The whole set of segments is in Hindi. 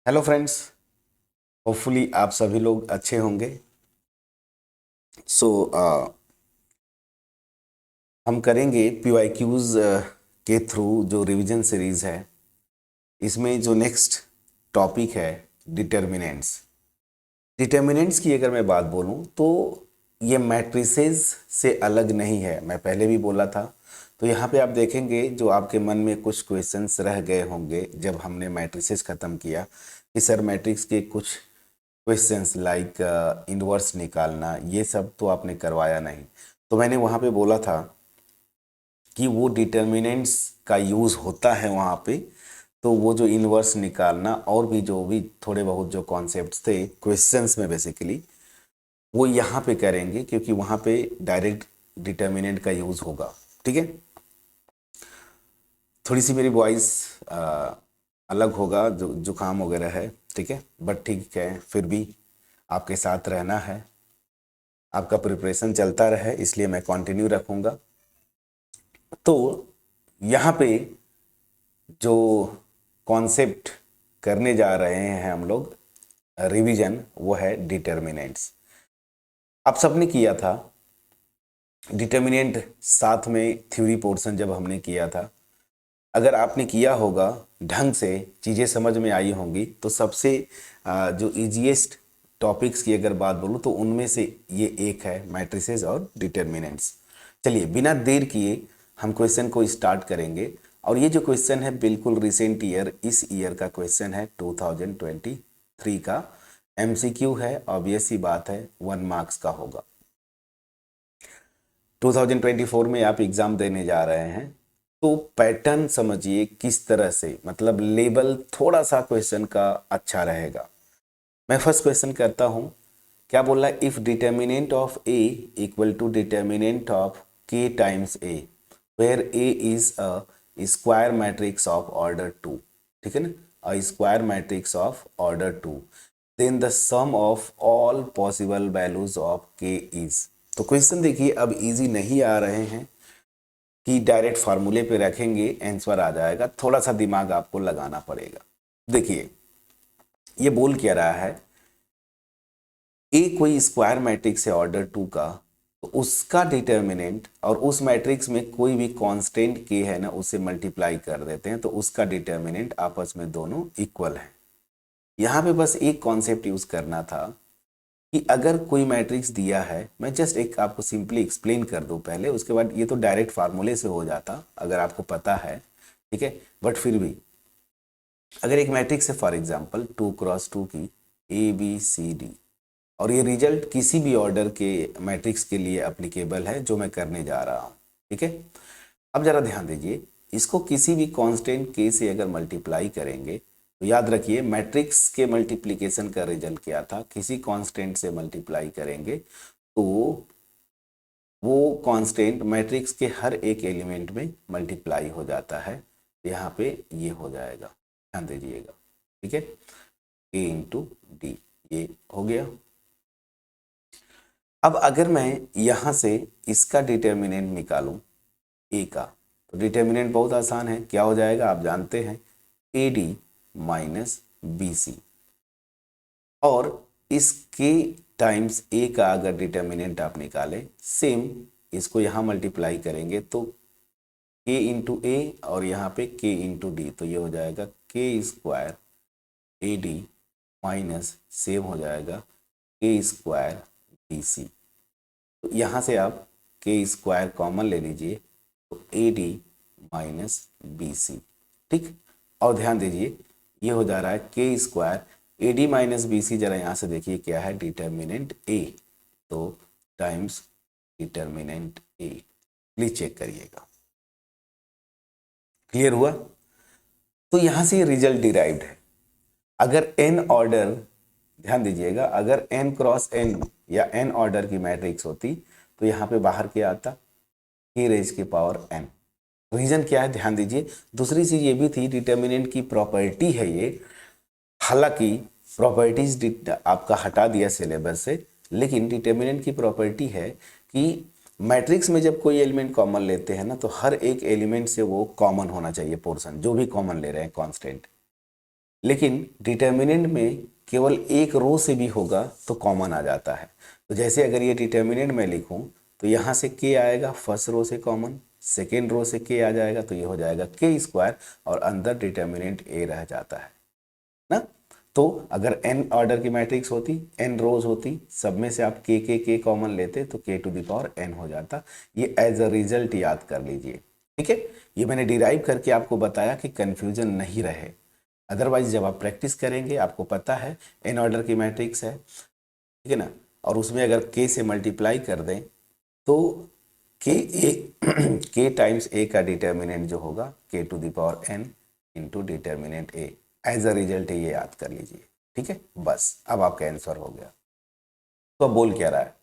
Hello friends. होपफुली आप सभी लोग अच्छे होंगे। सो हम करेंगे PYQs के थ्रू जो रिवीजन सीरीज है, इसमें जो नेक्स्ट टॉपिक है डिटर्मिनेंट्स। डिटर्मिनेंट्स की अगर मैं बात बोलूं तो ये मैट्रिसेस से अलग नहीं है, मैं पहले भी बोला था। तो यहाँ पे आप देखेंगे जो आपके मन में कुछ क्वेश्चंस रह गए होंगे जब हमने मैट्रिसेस ख़त्म किया कि सर मैट्रिक्स के कुछ क्वेश्चंस लाइक इनवर्स निकालना, ये सब तो आपने करवाया नहीं। तो मैंने वहाँ पे बोला था कि वो डिटर्मिनेंट्स का यूज़ होता है वहाँ पे। तो वो जो इनवर्स निकालना और भी जो भी थोड़े बहुत जो कॉन्सेप्ट्स थे क्वेश्चंस में बेसिकली, वो यहाँ पे करेंगे क्योंकि वहाँ पे डायरेक्ट डिटर्मिनेंट का यूज़ होगा। ठीक है। थोड़ी सी मेरी वॉइस अलग होगा, जो जुकाम वगैरह है, ठीक है, बट ठीक है, फिर भी आपके साथ रहना है, आपका प्रिपरेशन चलता रहे, इसलिए मैं कंटिन्यू रखूँगा। तो यहाँ पे जो कॉन्सेप्ट करने जा रहे हैं हम लोग रिवीजन, वो है डिटर्मिनेंट्स। आप सबने किया था डिटर्मिनेंट, साथ में थ्योरी पोर्शन जब हमने किया था। अगर आपने किया होगा ढंग से, चीज़ें समझ में आई होंगी, तो सबसे जो इजीएस्ट टॉपिक्स की अगर बात बोलूँ तो उनमें से ये एक है, मैट्रिसेस और डिटर्मिनेंट्स। चलिए बिना देर किए हम क्वेश्चन को स्टार्ट करेंगे। और ये जो क्वेश्चन है बिल्कुल रिसेंट ईयर, इस ईयर का क्वेश्चन है, 2023 का MCQ है। ऑब्वियस सी बात है 1 मार्क्स का होगा। 2024 में आप एग्ज़ाम देने जा रहे हैं, तो पैटर्न समझिए किस तरह से, मतलब लेवल थोड़ा सा क्वेश्चन का अच्छा रहेगा। मैं फर्स्ट क्वेश्चन करता हूँ। क्या बोल रहा है? If determinant of A equal to determinant of K times A, where A is a square matrix of order 2, ठीक है ना, a square matrix of order 2, then the sum of all possible values of K is. तो क्वेश्चन देखिए, अब इजी नहीं आ रहे हैं कि डायरेक्ट फार्मूले पे रखेंगे आंसर आ जाएगा, थोड़ा सा दिमाग आपको लगाना पड़ेगा। देखिए ये बोल क्या रहा है, ए कोई स्क्वायर मैट्रिक्स है ऑर्डर 2 का, तो उसका डिटर्मिनेंट और उस मैट्रिक्स में कोई भी कांस्टेंट के है ना, उसे मल्टीप्लाई कर देते हैं, तो उसका डिटर्मिनेंट आपस में दोनों इक्वल है। यहाँ पे बस एक कॉन्सेप्ट यूज करना था कि अगर कोई मैट्रिक्स दिया है, मैं जस्ट एक आपको सिंपली एक्सप्लेन कर दूं पहले, उसके बाद ये तो डायरेक्ट फार्मूले से हो जाता अगर आपको पता है, ठीक है। बट फिर भी अगर एक मैट्रिक्स है फॉर एग्जांपल 2x2 की ABCD, और ये रिजल्ट किसी भी ऑर्डर के मैट्रिक्स के लिए एप्लीकेबल है जो मैं करने जा रहा हूँ, ठीक है। अब जरा ध्यान दीजिए, इसको किसी भी कांस्टेंट के से अगर मल्टीप्लाई करेंगे, तो याद रखिए मैट्रिक्स के मल्टीप्लिकेशन का रिजल्ट क्या था, किसी कांस्टेंट से मल्टीप्लाई करेंगे तो वो कांस्टेंट मैट्रिक्स के हर एक एलिमेंट में मल्टीप्लाई हो जाता है। यहाँ पे ये हो जाएगा, ध्यान दीजिएगा, ठीक है, A × D, ये हो गया। अब अगर मैं यहाँ से इसका डिटर्मिनेंट निकालूं ए का, तो डिटर्मिनेंट बहुत आसान है, क्या हो जाएगा आप जानते हैं, AD माइनस BC। और इसके टाइम्स ए का अगर डिटर्मिनेंट आप निकालें, सेम इसको यहाँ मल्टीप्लाई करेंगे तो K × A और यहाँ पे K × D, तो ये हो जाएगा K² AD माइनस सेम हो जाएगा K² BC। तो यहाँ से आप K² कॉमन ले लीजिए, तो AD माइनस BC, ठीक। और ध्यान दीजिए ये हो जा रहा है K² AD माइनस BC, जरा यहाँ से देखिए क्या है, डिटर्मिनेंट A, तो times determinant A, please check करिएगा। क्लियर हुआ? तो यहाँ से ये रिजल्ट डिराइव्ड है। अगर n ऑर्डर, ध्यान दीजिएगा, अगर n×n या n ऑर्डर की मैट्रिक्स होती तो यहाँ पे बाहर क्या आता, K⁻n। रीजन क्या है ध्यान दीजिए। दूसरी चीज ये भी थी, डिटर्मिनेंट की प्रॉपर्टी है ये, हालांकि प्रॉपर्टीज आपका हटा दिया सिलेबस से, लेकिन डिटर्मिनेंट की प्रॉपर्टी है कि मैट्रिक्स में जब कोई एलिमेंट कॉमन लेते हैं ना, तो हर एक एलिमेंट से वो कॉमन होना चाहिए पोर्शन, जो भी कॉमन ले रहे हैं कांस्टेंट। लेकिन डिटर्मिनेंट में केवल एक रो से भी होगा तो कॉमन आ जाता है। तो जैसे अगर ये डिटर्मिनेंट में लिखूं तो यहाँ से के आएगा फर्स्ट रो से कॉमन, सेकेंड रो से के आ जाएगा तो ये हो जाएगा के स्क्वायर और अंदर डिटर्मिनेंट ए रह जाता है ना। तो अगर n ऑर्डर की मैट्रिक्स होती, n रोज होती, सब में से आप के कॉमन लेते तो k to the power n हो जाता। ये एज अ रिजल्ट याद कर लीजिए, ठीक है। ये मैंने डिराइव करके आपको बताया कि कंफ्यूजन नहीं रहे, अदरवाइज जब आप प्रैक्टिस करेंगे आपको पता है n ऑर्डर की मैट्रिक्स है, ठीक है ना, और उसमें अगर k से मल्टीप्लाई कर दें तो के टाइम्स ए का डिटर्मिनेंट जो होगा k to the power n into determinant A, as a result ये याद कर लीजिए, ठीक है। बस अब आपका आंसर हो गया। तो अब बोल क्या रहा है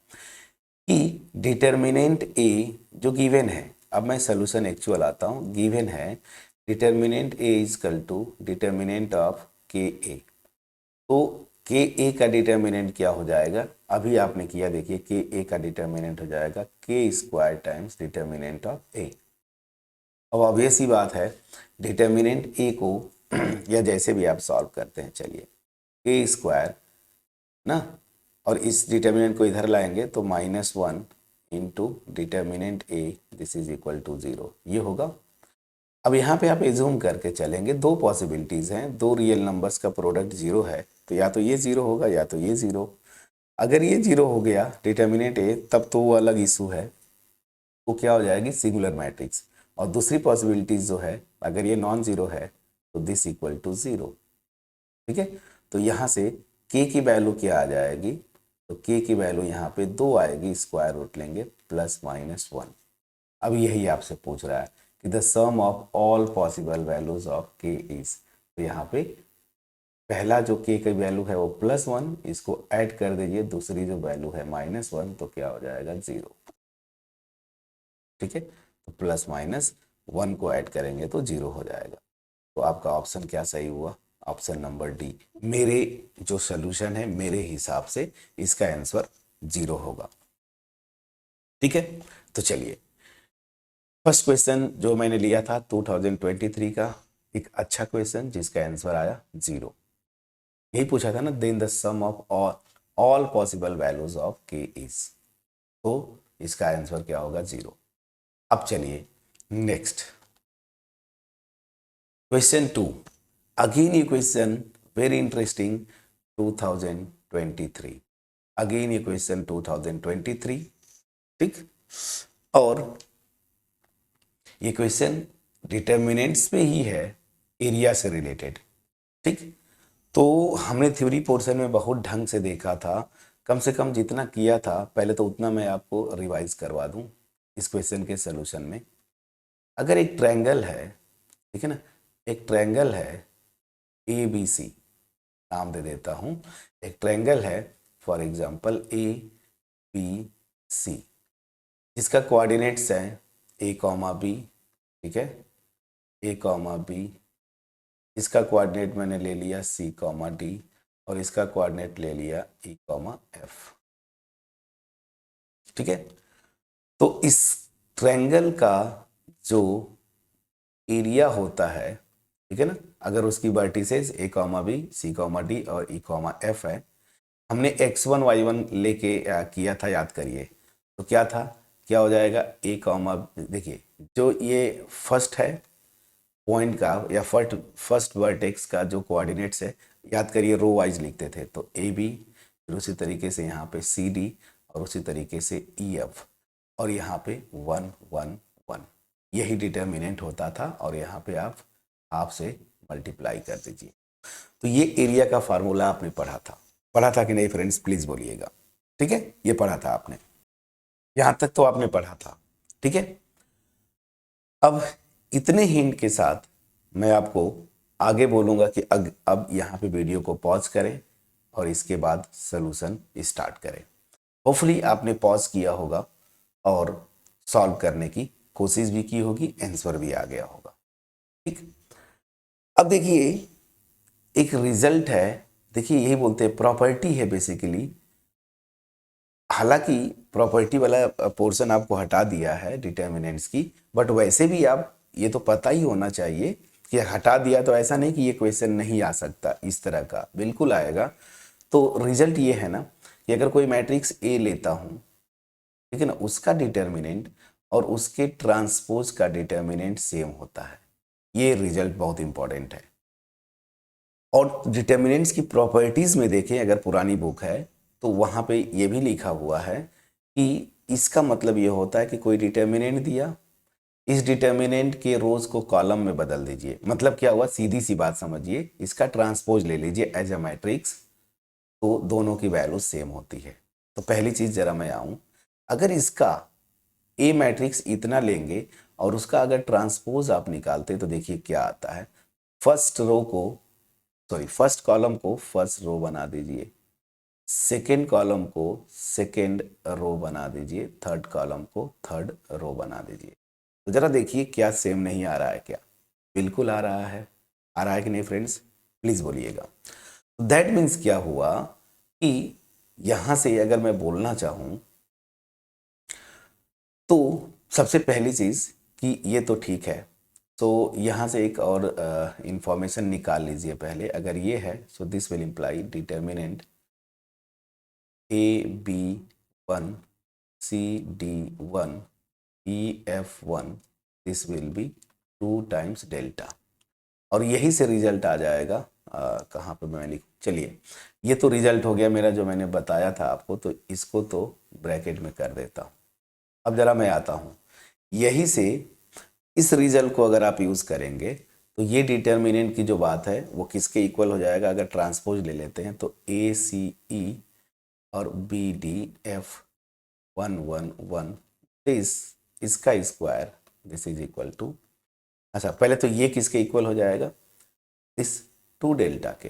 कि डिटर्मिनेंट ए जो गिवन है, अब मैं सोल्यूशन एक्चुअल आता हूँ, गिवन है determinant A equal to determinant of k A. तो के ए का डिटर्मिनेंट क्या हो जाएगा, अभी आपने किया देखिए, के ए का डिटर्मिनेंट हो जाएगा के स्क्वायर टाइम्स डिटर्मिनेंट ऑफ ए। अब ऑब्वियस ही बात है डिटर्मिनेंट ए को या जैसे भी आप सॉल्व करते हैं, चलिए के स्क्वायर ना, और इस डिटर्मिनेंट को इधर लाएंगे तो -1 into determinant A this is equal to 0 ये होगा। अब यहाँ पे आप एज्यूम करके चलेंगे, दो पॉसिबिलिटीज़ हैं, दो रियल नंबर्स का प्रोडक्ट 0 है, तो या तो ये 0 होगा या तो ये 0। अगर ये 0 हो गया डिटर्मिनेंट ए तब तो वो अलग इशू है, वो क्या हो जाएगी सिंगुलर मैट्रिक्स। और दूसरी पॉसिबिलिटीज जो है अगर ये नॉन जीरो है तो दिस इक्वल टू 0, ठीक है। तो यहाँ से k की वैल्यू क्या आ जाएगी, तो k की वैल्यू यहाँ पे 2 आएगी, स्क्वायर रूट लेंगे +-1। अब यही आपसे पूछ रहा है कि the sum of all possible values of k is, तो यहाँ पे पहला जो k की वैल्यू है वो +1, इसको ऐड कर दीजिए, दूसरी जो वैल्यू है -1, तो क्या हो जाएगा 0, ठीक है। तो +-1 को ऐड करेंगे तो 0 हो जाएगा। तो आपका ऑप्शन क्या सही हुआ, ऑप्शन नंबर डी। मेरे जो सोल्यूशन है मेरे हिसाब से इसका आंसर 0 होगा, ठीक है। तो चलिए फर्स्ट क्वेश्चन जो मैंने लिया था 2023 का, एक अच्छा क्वेश्चन जिसका आंसर आया 0। यही पूछा था ना, then the sum of all possible values of k is, तो इसका आंसर क्या होगा 0। अब चलिए नेक्स्ट क्वेश्चन 2, अगेन ये क्वेश्चन वेरी इंटरेस्टिंग 2023, अगेन ये क्वेश्चन 2023, ठीक। और ये क्वेश्चन डिटर्मिनेंट्स पे ही है, एरिया से रिलेटेड, ठीक। तो हमने थ्योरी पोर्शन में बहुत ढंग से देखा था, कम से कम जितना किया था पहले तो उतना मैं आपको रिवाइज करवा दूं इस क्वेश्चन के सलूशन में। अगर एक ट्रायंगल है, ठीक है ना, एक ट्रायंगल है ABC, नाम दे देता हूं, एक ट्रायंगल है फॉर एग्जांपल ABC, जिसका कोऑर्डिनेट्स है A, B, ठीक है, A, B, इसका कोऑर्डिनेट मैंने ले लिया C, D, और इसका कोऑर्डिनेट ले लिया E, F, ठीक है। तो इस ट्रायंगल का जो एरिया होता है, ठीक है ना, अगर उसकी vertices A, B, C, D और E, F है, हमने x1 y1 लेके किया था, याद करिए, तो क्या था, क्या हो जाएगा A, देखिए जो ये फर्स्ट है पॉइंट का या फर्स्ट वर्टेक्स का जो कोऑर्डिनेट्स है, याद करिए रो वाइज लिखते थे, तो AB, फिर उसी तरीके से यहाँ पे CD और उसी तरीके से EF, और यहाँ पे 1 1 1, यही डिटर्मिनेंट होता था, और यहाँ पे आप हाफ से मल्टीप्लाई कर दीजिए। तो ये एरिया का फार्मूला आपने पढ़ा था कि नहीं फ्रेंड्स, प्लीज बोलिएगा, ठीक है। ये पढ़ा था आपने, यहां तक तो आपने पढ़ा था, ठीक है। अब इतने हिंट के साथ मैं आपको आगे बोलूंगा कि अब यहाँ पे वीडियो को पॉज करें और इसके बाद सॉल्यूशन स्टार्ट करें। होपफुली आपने पॉज किया होगा और सॉल्व करने की कोशिश भी की होगी, आंसर भी आ गया होगा, ठीक। अब देखिए एक रिजल्ट है, देखिए यही बोलते हैं प्रॉपर्टी है बेसिकली, हालांकि प्रॉपर्टी वाला पोर्शन आपको हटा दिया है डिटर्मिनेंट्स की, बट वैसे भी आप ये तो पता ही होना चाहिए कि हटा दिया तो ऐसा नहीं कि ये क्वेश्चन नहीं आ सकता, इस तरह का बिल्कुल आएगा। तो रिजल्ट ये है ना कि अगर कोई मैट्रिक्स ए लेता हूँ, ठीक है ना, उसका डिटर्मिनेंट और उसके ट्रांसपोज का डिटर्मिनेंट सेम होता है। ये रिजल्ट बहुत इंपॉर्टेंट है। और डिटर्मिनेंट्स की प्रॉपर्टीज में देखें, अगर पुरानी बुक है तो वहाँ पे ये भी लिखा हुआ है कि इसका मतलब ये होता है कि कोई डिटर्मिनेंट दिया, इस डिटर्मिनेंट के रोज को कॉलम में बदल दीजिए। मतलब क्या हुआ, सीधी सी बात समझिए, इसका ट्रांसपोज ले लीजिए एज अ मैट्रिक्स, तो दोनों की वैल्यू सेम होती है। तो पहली चीज जरा मैं आऊं, अगर इसका ए मैट्रिक्स इतना लेंगे और उसका अगर ट्रांसपोज आप निकालते तो देखिए क्या आता है। फर्स्ट कॉलम को फर्स्ट रो बना दीजिए, सेकेंड कॉलम को सेकेंड रो बना दीजिए, थर्ड कॉलम को थर्ड रो बना दीजिए। तो जरा देखिए क्या सेम नहीं आ रहा है क्या? बिल्कुल आ रहा है। आ रहा है कि नहीं फ्रेंड्स? प्लीज बोलिएगा। दैट मीन्स क्या हुआ कि यहां से अगर मैं बोलना चाहूं तो सबसे पहली चीज कि ये तो ठीक है, तो यहाँ से एक और इंफॉर्मेशन निकाल लीजिए पहले। अगर ये है सो this will imply determinant AB1 CD1 EF1 this will B 2 times delta, और यही से रिजल्ट आ जाएगा। कहाँ पे मैं लिखूँ, चलिए ये तो रिजल्ट हो गया मेरा जो मैंने बताया था आपको, तो इसको तो ब्रैकेट में कर देता हूँ। अब जरा मैं आता हूँ, यही से इस रिजल्ट को अगर आप यूज़ करेंगे तो ये डिटर्मिनेंट की जो बात है वो किसके इक्वल हो जाएगा? अगर ट्रांसपोज ले लेते हैं तो ACE और BDF111 इसका square this is equal to, अच्छा पहले तो ये किसके इक्वल हो जाएगा? इस 2 डेल्टा के।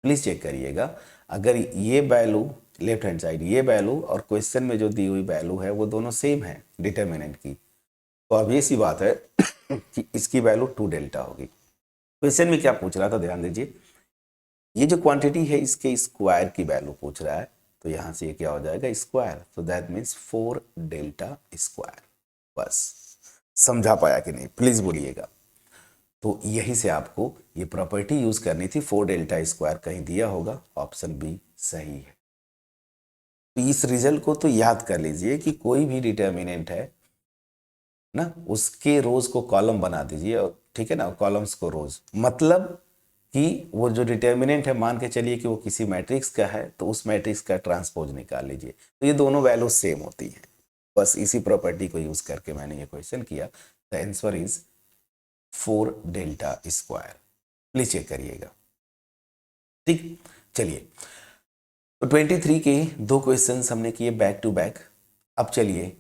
प्लीज चेक करिएगा, अगर ये वैल्यू लेफ्ट हैंड साइड, ये वैल्यू और क्वेश्चन में जो दी हुई वैल्यू है वो दोनों सेम है डिटर्मिनेंट की, तो अब ये सी बात है कि इसकी वैल्यू 2 डेल्टा होगी। क्वेश्चन में क्या पूछ रहा था ध्यान दीजिए, ये जो क्वांटिटी है इसके स्क्वायर की वैल्यू पूछ रहा है, तो यहां से ये क्या हो जाएगा? स्क्वायर, तो दैट मीन्स 4 डेल्टा स्क्वायर। बस समझा पाया कि नहीं? प्लीज बोलिएगा। तो यही से आपको ये प्रॉपर्टी यूज करनी थी। 4 डेल्टा स्क्वायर कहीं दिया होगा, ऑप्शन बी सही है। तो इस रिजल्ट को तो याद कर लीजिए कि कोई भी डिटर्मिनेंट है ना, उसके रोज को कॉलम बना दीजिए, और ठीक है ना, कॉलम्स को रोज, मतलब कि वो जो डिटर्मिनेंट है मान के चलिए कि वो किसी मैट्रिक्स का है, तो उस मैट्रिक्स का ट्रांसपोज निकाल लीजिए, तो ये दोनों वैल्यू सेम होती हैं। बस इसी प्रॉपर्टी को यूज करके मैंने ये क्वेश्चन किया। The answer is 4 delta square. Please check करिएगा। ठीक, चलिए तो 23 के 2 क्वेश्चंस हमने किए बैक टू बैक। अब चलिए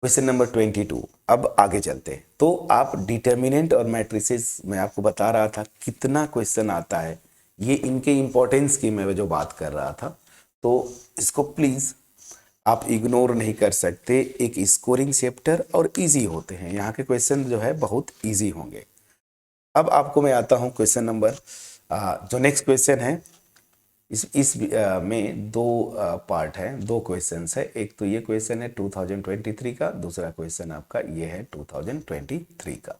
क्वेश्चन नंबर 22, अब आगे चलते हैं। तो आप डिटर्मिनेंट और मैट्रिसेस, मैं आपको बता रहा था कितना क्वेश्चन आता है, ये इनके इंपॉर्टेंस की मैं जो बात कर रहा था, तो इसको प्लीज आप इग्नोर नहीं कर सकते। एक स्कोरिंग चैप्टर और इजी होते हैं, यहाँ के क्वेश्चन जो है बहुत इजी होंगे। अब आपको मैं आता हूँ क्वेश्चन नंबर, जो नेक्स्ट क्वेश्चन है इस में 2 पार्ट है, 2 क्वेश्चंस है। एक तो ये क्वेश्चन है 2023 का, दूसरा क्वेश्चन आपका ये है 2023 का।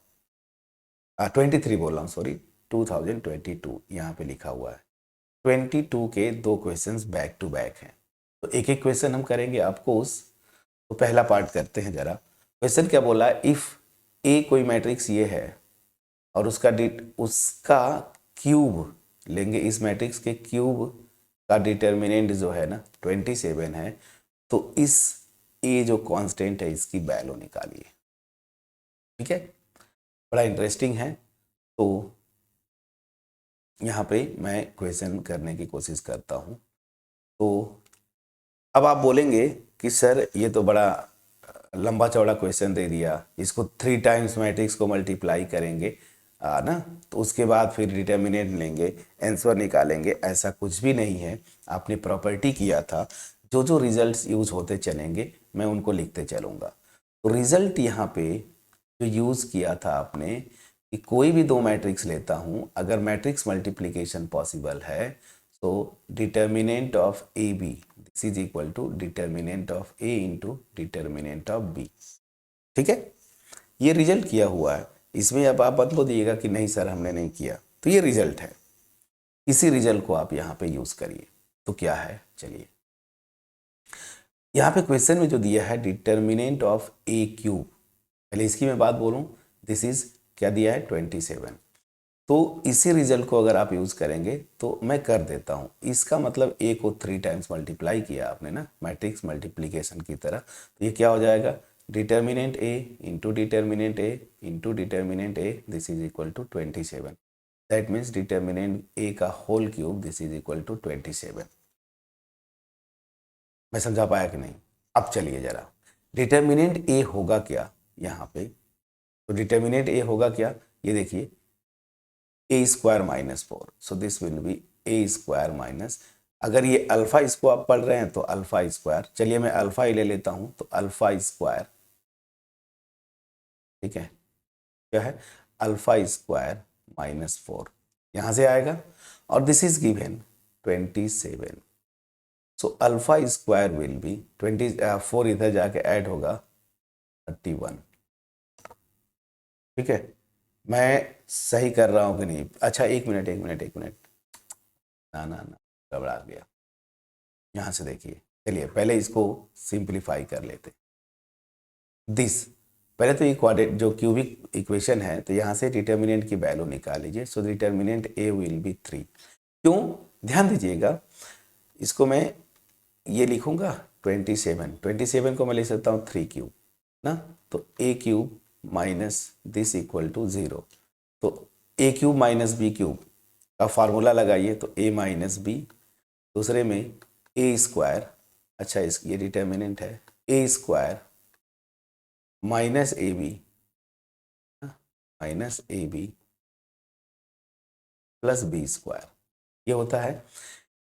23 बोल रहा हूँ, सॉरी 2022 यहाँ पे लिखा हुआ है। 22 के 2 क्वेश्चंस बैक टू बैक हैं, तो एक एक क्वेश्चन हम करेंगे आपको उस। तो पहला पार्ट करते हैं जरा। क्वेश्चन क्या बोला है, इफ ए कोई मैट्रिक्स ये है और उसका क्यूब लेंगे, इस मैट्रिक्स के क्यूब का डिटर्मिनेंट जो है ना 27 है, तो इस ए जो कांस्टेंट है इसकी वैल्यू निकालिए। ठीक है, बड़ा इंटरेस्टिंग है। तो यहाँ पे मैं क्वेश्चन करने की कोशिश करता हूँ। तो अब आप बोलेंगे कि सर ये तो बड़ा लंबा चौड़ा क्वेश्चन दे दिया, इसको 3 टाइम्स मैट्रिक्स को मल्टीप्लाई करेंगे ना, तो उसके बाद फिर डिटर्मिनेंट लेंगे, आंसर निकालेंगे। ऐसा कुछ भी नहीं है, आपने प्रॉपर्टी किया था, जो जो रिजल्ट्स यूज होते चलेंगे मैं उनको लिखते चलूँगा। तो रिजल्ट यहाँ पे जो यूज़ किया था आपने कि कोई भी 2 मैट्रिक्स लेता हूँ, अगर मैट्रिक्स मल्टीप्लिकेशन पॉसिबल है तो determinant of A B this is equal to determinant of A into determinant of B. ठीक है, ये रिजल्ट किया हुआ है। इसमें अब आप मत बोलिएगा कि नहीं सर हमने नहीं किया, तो ये रिजल्ट है, इसी रिजल्ट को आप यहाँ पे यूज करिए। तो क्या है, चलिए यहाँ पे क्वेश्चन में जो दिया है डिटर्मिनेंट ऑफ ए क्यूब, पहले इसकी मैं बात बोलूँ, दिस इज क्या दिया है 27। तो इसी रिजल्ट को अगर आप यूज़ करेंगे तो मैं कर देता हूँ, इसका मतलब ए को 3 टाइम्स मल्टीप्लाई किया आपने ना, मैट्रिक्स मल्टीप्लिकेशन की तरह, तो ये क्या हो जाएगा determinant A into determinant A into determinant A, this is equal to 27। That means determinant A का whole cube, this is equal to 27। मैं समझा पाया कि नहीं? अब चलिए जरा, डिटर्मिनेंट ए होगा क्या यहाँ पे, तो डिटर्मिनेंट ए होगा क्या, ये देखिए A square minus 4, so this will be A square minus, अगर ये अल्फा इसको आप पढ़ रहे हैं तो अल्फा स्क्वायर, चलिए मैं अल्फा ही ले लेता हूं, तो अल्फा स्क्वायर, ठीक है, क्या है अल्फा स्क्वायर माइनस 4 यहां से आएगा, और this is given 27, so alpha square will be 4 इधर जाके ऐड होगा 31, ठीक है, मैं सही कर रहा हूँ कि नहीं? अच्छा एक मिनट, ना गड़बड़ा गया, यहाँ से देखिए, चलिए पहले इसको सिंप्लीफाई कर लेते। दिस पहले तो ये क्वाड्रेट जो क्यूबिक इक्वेशन है, तो यहाँ से डिटर्मिनेंट की वैल्यू निकाल लीजिए, so determinant A will be 3। क्यों, ध्यान दीजिएगा, इसको मैं ये लिखूंगा 27 को मैं लिख सकता हूँ 3 क्यूब ना, तो A cube minus this equal to 0, तो A cube minus B cube का फार्मूला लगाइए, तो ए माइनस बी, दूसरे में ए स्क्वायर, अच्छा इस ये डिटर्मिनेंट है, A square minus A B plus B square, ये होता है,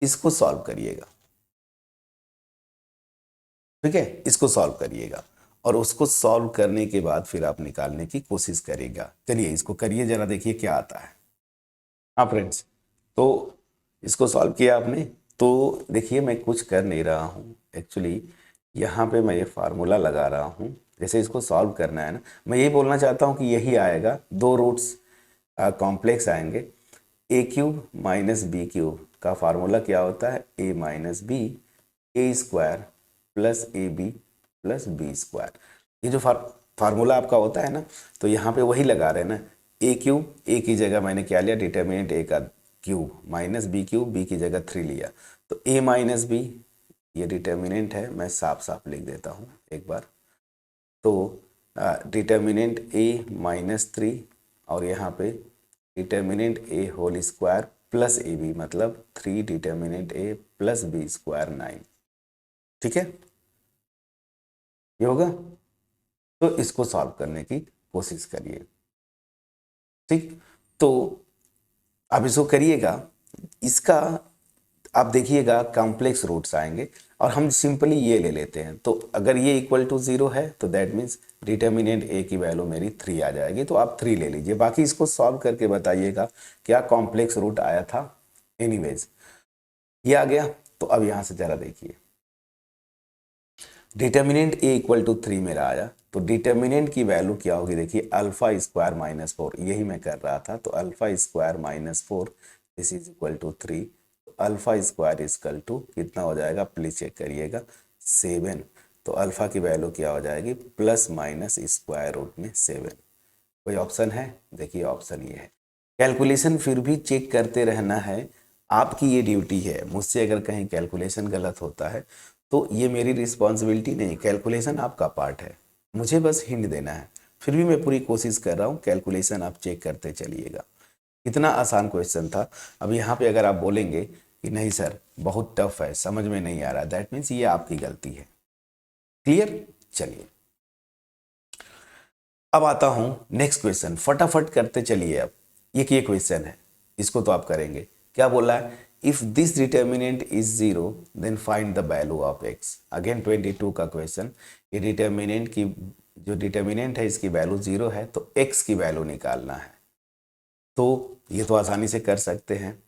इसको सॉल्व करिएगा, ठीक है, इसको सॉल्व करिएगा, और उसको सॉल्व करने के बाद फिर आप निकालने की कोशिश करिएगा। चलिए इसको करिए जरा, देखिए क्या आता है। हाँ फ्रेंड्स, तो इसको सॉल्व किया आपने, तो देखिए मैं कुछ कर नहीं रहा हूँ एक्चुअली, यहाँ पे मैं ये फार्मूला लगा रहा हूँ, जैसे इसको सॉल्व करना है ना, मैं ये बोलना चाहता हूँ कि यही आएगा, 2 रूट्स कॉम्प्लेक्स आएंगे, A cube minus B cube का फार्मूला क्या होता है, A minus B A square plus A B plus B square, ये जो फार्मूला आपका होता है ना, तो यहाँ पे वही लगा रहे हैं ना, ए क्यूब, ए की जगह मैंने क्या लिया डिटर्मिनेंट ए का cube, minus B cube, B की जगह 3 लिया, तो ए माइनस बी ये डिटर्मिनेंट है, मैं साफ साफ लिख देता हूँ एक बार, तो डिटर्मिनेंट ए माइनस 3 और यहाँ पे determinant A whole square plus A B, मतलब 3 determinant A plus B square 9, ठीक है, ये होगा, तो इसको सॉल्व करने की कोशिश करिए, ठीक, तो आप इसको करिएगा, इसका आप देखिएगा कॉम्प्लेक्स रूट्स आएंगे, और हम सिंपली ये ले लेते हैं, तो अगर ये इक्वल टू 0 है तो दैट मीन्स डिटर्मिनेंट ए की वैल्यू मेरी 3 आ जाएगी, तो आप 3 ले लीजिए, बाकी इसको सॉल्व करके बताइएगा क्या कॉम्प्लेक्स रूट आया था। एनीवेज ये आ गया, तो अब यहाँ से जरा देखिए, डिटर्मिनेंट ए इक्वल टू 3 मेरा आया, तो डिटर्मिनेंट की वैल्यू क्या होगी, देखिए अल्फा स्क्वायर माइनस 4, यही मैं कर रहा था, तो alpha square minus 4 this is equal to 3, alpha square equal to कितना हो जाएगा, प्लीज चेक करिएगा 7, तो अल्फा की वैल्यू क्या हो जाएगी, प्लस माइनस स्क्वायर रूट में 7, कोई ऑप्शन है, देखिए ऑप्शन ये है। कैलकुलेशन फिर भी चेक करते रहना है, आपकी ये ड्यूटी है, मुझसे अगर कहीं कैलकुलेशन गलत होता है तो ये मेरी रिस्पॉन्सिबिलिटी नहीं, कैलकुलेशन आपका पार्ट है, मुझे बस हिंट देना है, फिर भी मैं पूरी कोशिश कर रहा हूँ, कैलकुलेशन आप चेक करते चलिएगा। इतना आसान क्वेश्चन था, अब यहाँ पे अगर आप बोलेंगे कि नहीं सर बहुत टफ है, समझ में नहीं आ रहा, दैट मीन्स ये आपकी गलती है। क्लियर, चलिए अब आता हूँ नेक्स्ट क्वेश्चन, फटाफट करते चलिए। अब ये क्वेश्चन है, इसको तो आप करेंगे, क्या बोला है, if this determinant is 0 then find the value of x, again 22 का क्वेश्चन, ये डिटर्मिनेंट की जो डिटर्मिनेंट है इसकी वैल्यू 0 है, तो x की वैल्यू निकालना है, तो ये तो आसानी से कर सकते हैं,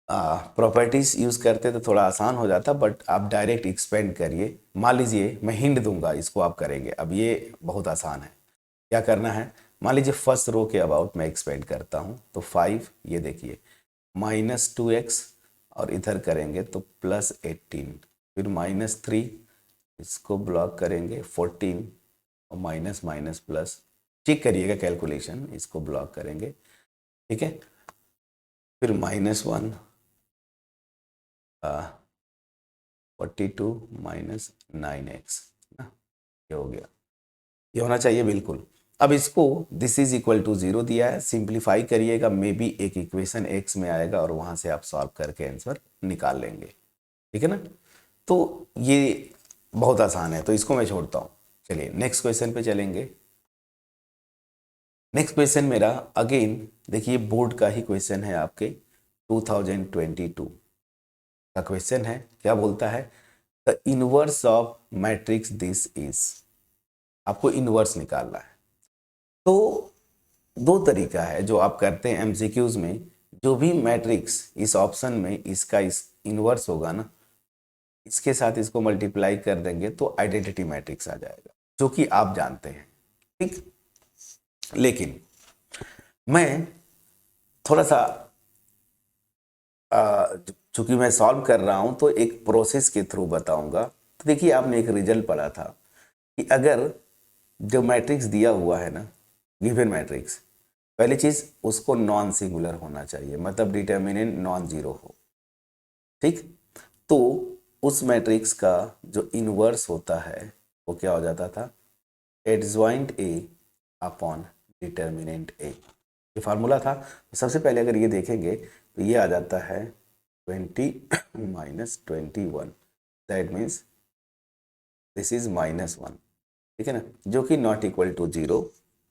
प्रॉपर्टीज यूज़ करते तो थोड़ा आसान हो जाता, बट आप डायरेक्ट एक्सपेंड करिए, मान लीजिए मैं हिंट दूंगा, इसको आप करेंगे, अब ये बहुत आसान है, क्या करना है, मान लीजिए फर्स्ट रो के अबाउट मैं एक्सपेंड करता हूँ, तो 5, ये देखिए -2x, और इधर करेंगे तो +18, फिर -3, इसको ब्लॉक करेंगे 14, और माइनस माइनस प्लस, चेक करिएगा कैलकुलेशन, इसको ब्लॉक करेंगे, ठीक है। फिर -1, 42 -9x, ये हो गया, ये होना चाहिए बिल्कुल। अब इसको दिस इज इक्वल टू 0 दिया है, सिंप्लीफाई करिएगा, मे बी एक इक्वेशन x में आएगा और वहां से आप सॉल्व करके आंसर निकाल लेंगे, ठीक है ना। तो ये बहुत आसान है, तो इसको मैं छोड़ता हूँ। चलिए नेक्स्ट क्वेश्चन पे चलेंगे। नेक्स्ट क्वेश्चन मेरा अगेन देखिए बोर्ड का ही क्वेश्चन है, आपके 2022 का क्वेश्चन है। क्या बोलता है, the inverse of matrix this is, आपको इनवर्स निकालना है। तो दो तरीका है जो आप करते हैं एमसीक्यूज में, जो भी मैट्रिक्स इस ऑप्शन में इसका इस इनवर्स होगा ना, इसके साथ इसको मल्टीप्लाई कर देंगे तो आइडेंटिटी मैट्रिक्स आ जाएगा, जो कि आप जानते हैं, ठीक। लेकिन मैं थोड़ा सा चूंकि मैं सॉल्व कर रहा हूं तो एक प्रोसेस के थ्रू बताऊंगा। तो देखिए आपने एक रिजल्ट पढ़ा था कि अगर जो मैट्रिक्स दिया हुआ है ना, गिवन मैट्रिक्स, पहली चीज उसको नॉन सिंगुलर होना चाहिए, मतलब डिटर्मिनेंट नॉन जीरो हो, ठीक। तो उस मैट्रिक्स का जो इनवर्स होता है वो क्या हो जाता था, एडजॉइंट ए अपॉन डिटर्मिनेंट ए, ये फार्मूला था। सबसे पहले अगर ये देखेंगे तो ये आ जाता है 20 -21, दैट मीन्स दिस इज -1, ठीक है ना, जो कि नॉट इक्वल टू 0,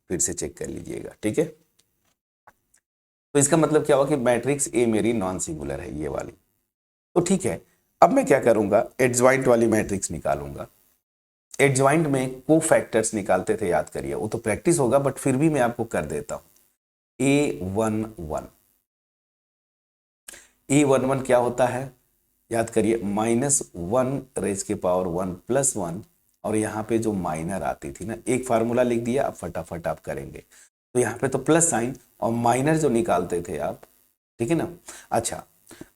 फिर से चेक कर लीजिएगा, ठीक है। तो इसका मतलब क्या हुआ कि मैट्रिक्स ए मेरी नॉन सिंगुलर है, ये वाली। तो ठीक है, अब मैं क्या करूंगा, एडजॉइंट वाली मैट्रिक्स निकालूंगा। एडजॉइंट में को फैक्टर्स निकालते थे, याद करिए, वो तो प्रैक्टिस होगा बट फिर भी मैं आपको कर देता हूं। A11 क्या होता है, याद करिए, -1 रेज के पावर 1 + 1, और यहाँ पे जो माइनर आती थी ना, एक फार्मूला लिख दिया, अब फटाफट आप करेंगे। तो यहाँ पे तो प्लस साइन और माइनर जो निकालते थे आप, ठीक है ना। अच्छा,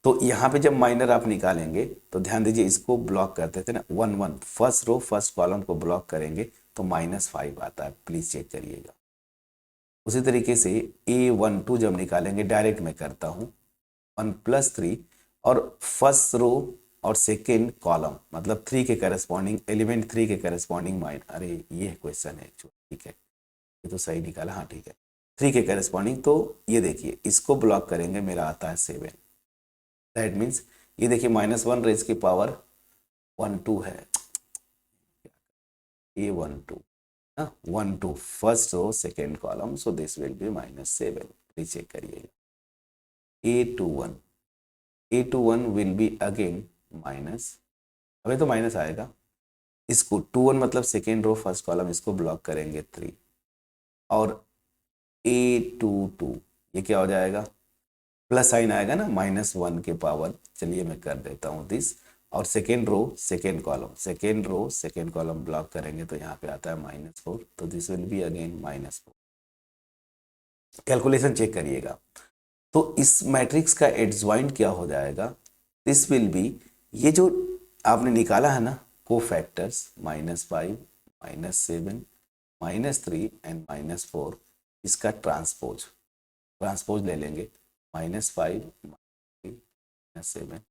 तो यहाँ पे जब माइनर आप निकालेंगे तो ध्यान दीजिए, इसको ब्लॉक करते थे ना, 1 1, फर्स्ट रो फर्स्ट कॉलम को ब्लॉक करेंगे तो -5 आता है, प्लीज चेक करिएगा। उसी तरीके से A12 जब निकालेंगे, डायरेक्ट मैं करता हूँ, 1 + 3, और फर्स्ट रो और सेकेंड कॉलम मतलब 3 के करस्पॉन्डिंग एलिमेंट, 3 के करस्पॉन्डिंग माइन, अरे ये क्वेश्चन है, ठीक है, ये तो सही निकाला, हाँ ठीक है, 3 के करस्पॉन्डिंग। तो ये देखिए, इसको ब्लॉक करेंगे, मेरा आता है 7, दैट मीन्स ये देखिए -1 रेज की पावर 1 2 है, A12 1 2 first row second column, so this will be -7, please check करिएगा। A21 will be again minus, अभी तो माइनस आएगा, इसको 21 मतलब सेकेंड रो फर्स्ट कॉलम, इसको ब्लॉक करेंगे 3, और A22 ये क्या हो जाएगा, प्लस साइन आएगा ना, -1 के पावर, चलिए मैं कर देता हूँ दिस, और second row second column block करेंगे तो यहाँ पे आता है -4, तो this will be again -4। Calculation check करिएगा। तो इस मैट्रिक्स का एडजॉइंट क्या हो जाएगा, दिस विल बी, ये जो आपने निकाला है ना को फैक्टर्स, -5 -7 -3 एंड -4, इसका ट्रांसपोज ले लेंगे, -5 -7,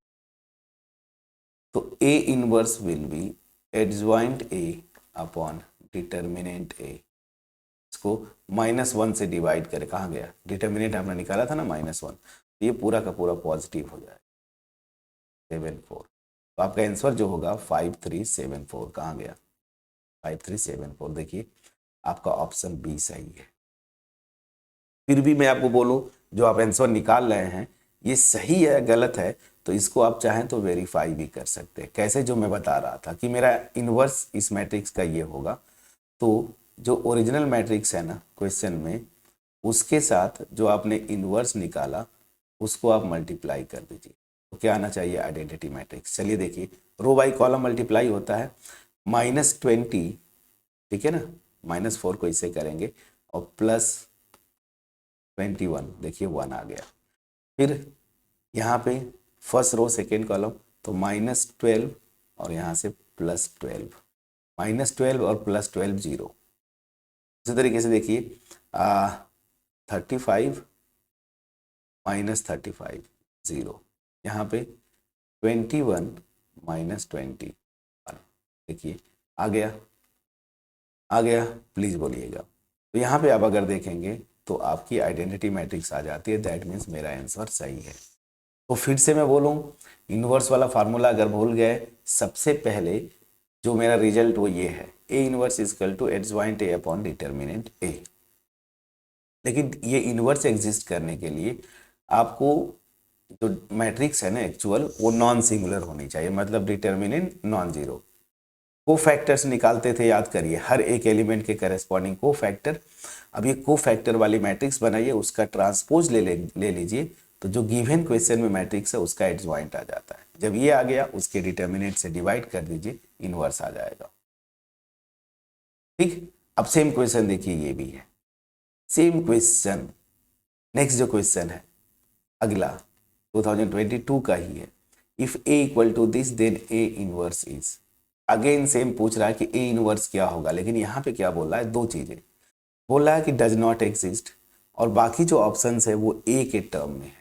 तो A inverse will be adjoint A upon determinant A, इसको -1 से डिवाइड करें, कहाँ गया, डिटर्मिनेंट आपने निकाला था ना -1, ये पूरा का पूरा पॉजिटिव हो जाएगा, 74। तो आपका आंसर जो होगा 5374, कहाँ गया, 5374, देखिए आपका ऑप्शन बी सही है। फिर भी मैं आपको बोलूं, जो आप आंसर निकाल रहे हैं ये सही है गलत है, तो इसको आप चाहें तो वेरीफाई भी कर सकते हैं। कैसे, जो मैं बता रहा था कि मेरा इनवर्स इस मैट्रिक्स का ये होगा, तो जो ओरिजिनल मैट्रिक्स है ना क्वेश्चन में, उसके साथ जो आपने इनवर्स निकाला उसको आप मल्टीप्लाई कर दीजिए, तो क्या आना चाहिए, आइडेंटिटी मैट्रिक्स। चलिए देखिए, रो बाई कॉलम मल्टीप्लाई होता है, -20, ठीक है ना, -4 को इसे करेंगे, और प्लस 21, देखिए 1 आ गया। फिर यहाँ पे फर्स्ट रो सेकेंड कॉलम, तो -12 और यहाँ से +12, -12 और +12 0। इसी तरीके से देखिए 35 -35 0, यहाँ पे 21 -21, देखिए आ गया, आ गया, प्लीज बोलिएगा। तो यहाँ पे आप अगर देखेंगे तो आपकी आइडेंटिटी मैट्रिक्स आ जाती है, दैट मीन्स मेरा आंसर सही है। तो फिर से मैं बोलूँ, इन्वर्स वाला फार्मूला अगर भूल गए, सबसे पहले जो मेरा रिजल्ट वो ये है, A inverse equal to adjoint A upon determinant A. लेकिन ये इनवर्स एग्जिस्ट करने के लिए आपको जो मैट्रिक्स है ना एक्चुअल, वो नॉन सिंगुलर होनी चाहिए, मतलब डिटर्मिनेंट नॉन जीरो। को फैक्टर्स निकालते थे, याद करिए, हर एक एलिमेंट के करेस्पॉन्डिंग को फैक्टर। अब ये को फैक्टर वाली मैट्रिक्स बनाइए, उसका ट्रांसपोज ले लीजिए, तो जो गिवन क्वेश्चन में मैट्रिक्स है उसका एडजॉइंट आ जाता है। जब ये आ गया, उसके डिटर्मिनेंट से डिवाइड कर दीजिए, इनवर्स आ जाएगा। ठीक, अब सेम क्वेश्चन देखिए, ये भी है सेम क्वेश्चन। नेक्स्ट जो क्वेश्चन है अगला 2022 का ही है। If A equal to this then A inverse is. Again same पूछ रहा है कि ए इनवर्स क्या होगा, लेकिन यहाँ पे क्या बोल रहा है, दो चीजें बोल रहा है कि डज नॉट एग्जिस्ट, और बाकी जो ऑप्शंस है वो ए के टर्म में है।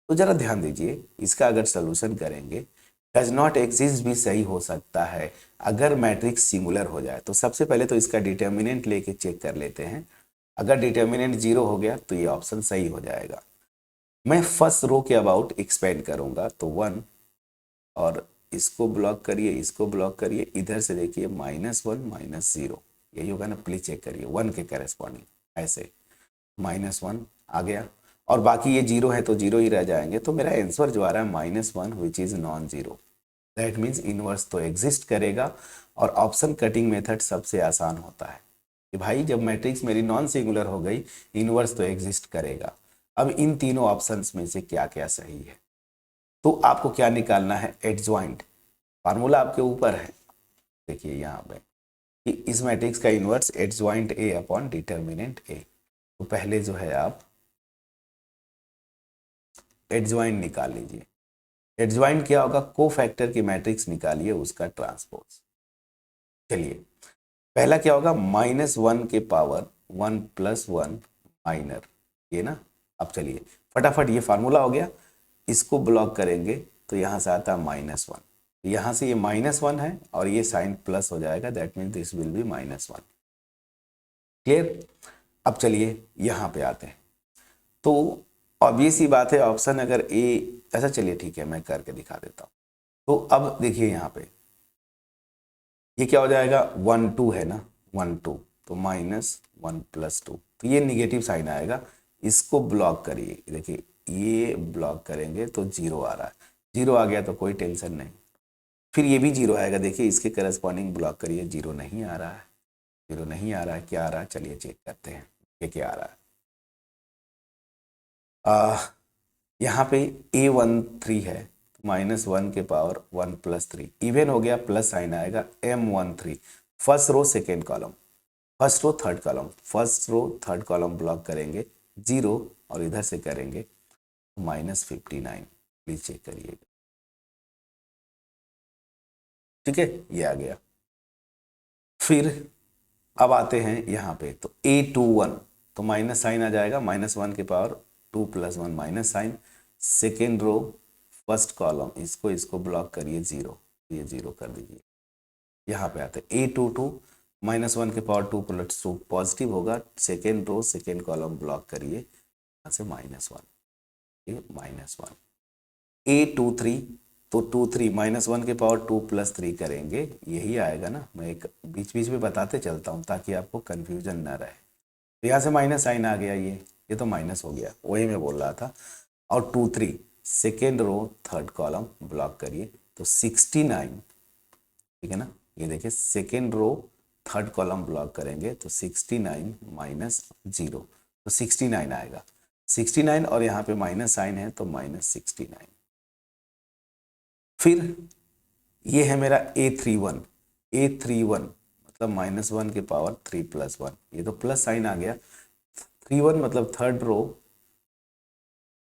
तो जरा ध्यान दीजिए, इसका अगर सोल्यूशन करेंगे, डज नॉट एग्जिस्ट भी सही हो सकता है अगर मैट्रिक्स सिंगुलर हो जाए। तो सबसे पहले तो इसका डिटर्मिनेंट लेके चेक कर लेते हैं। अगर डिटर्मिनेंट 0 हो गया तो ये ऑप्शन सही हो जाएगा। मैं फर्स्ट रो के अबाउट एक्सपेंड करूंगा, तो 1, और इसको ब्लॉक करिए, इसको ब्लॉक करिए, इधर से देखिए -1 -0, यही होगा ना, प्लीज चेक करिए 1 के करेस्पॉन्डिंग, ऐसे -1 आ गया, और बाकी ये 0 है तो 0 ही रह जाएंगे। तो मेरा आंसर जो आ रहा है -1 which is non zero. That means inverse तो एग्जिस्ट करेगा, और ऑप्शन कटिंग मेथड सबसे आसान होता है कि भाई जब मैट्रिक्स मेरी नॉन सिंगुलर हो गई, इनवर्स तो एग्जिस्ट करेगा। अब इन तीनों ऑप्शंस में से क्या क्या सही है, तो आपको क्या निकालना है, एडजॉइंट। फार्मूला आपके ऊपर है, देखिए यहाँ पे कि इस मैट्रिक्स का inverse adjoint A upon determinant A. तो पहले जो है आप एडजॉइंट निकाल लीजिए। एडजॉइंट क्या होगा, को फैक्टर की मैट्रिक्स निकालिए, उसका ट्रांसपोज। चलिए, पहला क्या होगा, -1 के पावर 1 + 1 माइनर, ये ना। अब चलिए फटाफट, ये फार्मूला हो गया, इसको ब्लॉक करेंगे तो यहाँ से आता है -1, यहाँ से ये -1 है और ये साइन प्लस हो जाएगा, that means this will B -1। Clear. अब चलिए यहाँ पे आते हैं, तो ऑब्वियस ही बात है, ऑप्शन अगर ए, ऐसा चलिए ठीक है मैं करके दिखा देता हूँ। तो अब देखिए यहाँ पे ये क्या हो जाएगा, 1 2 है ना, 1 2, तो -1 + 2, तो ये निगेटिव साइन आएगा, इसको ब्लॉक करिए। देखिए ये ब्लॉक करेंगे तो 0 आ रहा है, 0 आ गया तो कोई टेंशन नहीं। फिर ये भी 0 आएगा, देखिए इसके करस्पॉन्डिंग ब्लॉक करिए, 0 नहीं आ रहा है, 0 नहीं आ रहा है, क्या आ रहा है, चलिए चेक करते हैं ये क्या आ रहा है। यहाँ पे A13 है, -1 के पावर 1 + 3, इवन हो गया, प्लस साइन आएगा, M13, first row second column, first row third column, first row third column block करेंगे 0, और इधर से करेंगे -59, प्लीज चेक करिए। ठीक है, ये आ गया। फिर अब आते हैं यहाँ पे, तो A21, तो माइनस साइन आ जाएगा, -1 के power 2 + 1 minus sign, second row first column, इसको ब्लॉक करिए 0, ये 0 कर दीजिए। यहाँ पे आते हैं A22, -1 के पावर 2 + 2 पॉजिटिव होगा, second row second column block करिए, यहाँ से -1, ये -1। A23, तो 23 -1 के पावर 2 + 3 करेंगे, यही आएगा ना। मैं एक बीच बीच में बताते चलता हूँ ताकि आपको कन्फ्यूजन ना रहे। तो यहाँ से माइनस साइन आ गया, ये तो माइनस हो गया, वही मैं बोल रहा था। और 2 3 second row third column block करिए, तो 69, ठीक है ना। ये देखिए second row third column block करेंगे तो 69 - 0, तो 69 आएगा, 69, और यहाँ पे माइनस साइन है तो -69। फिर ये है मेरा A31, मतलब -1 के पावर 3 + 1, ये तो प्लस साइन आ गया। 3 1 मतलब थर्ड रो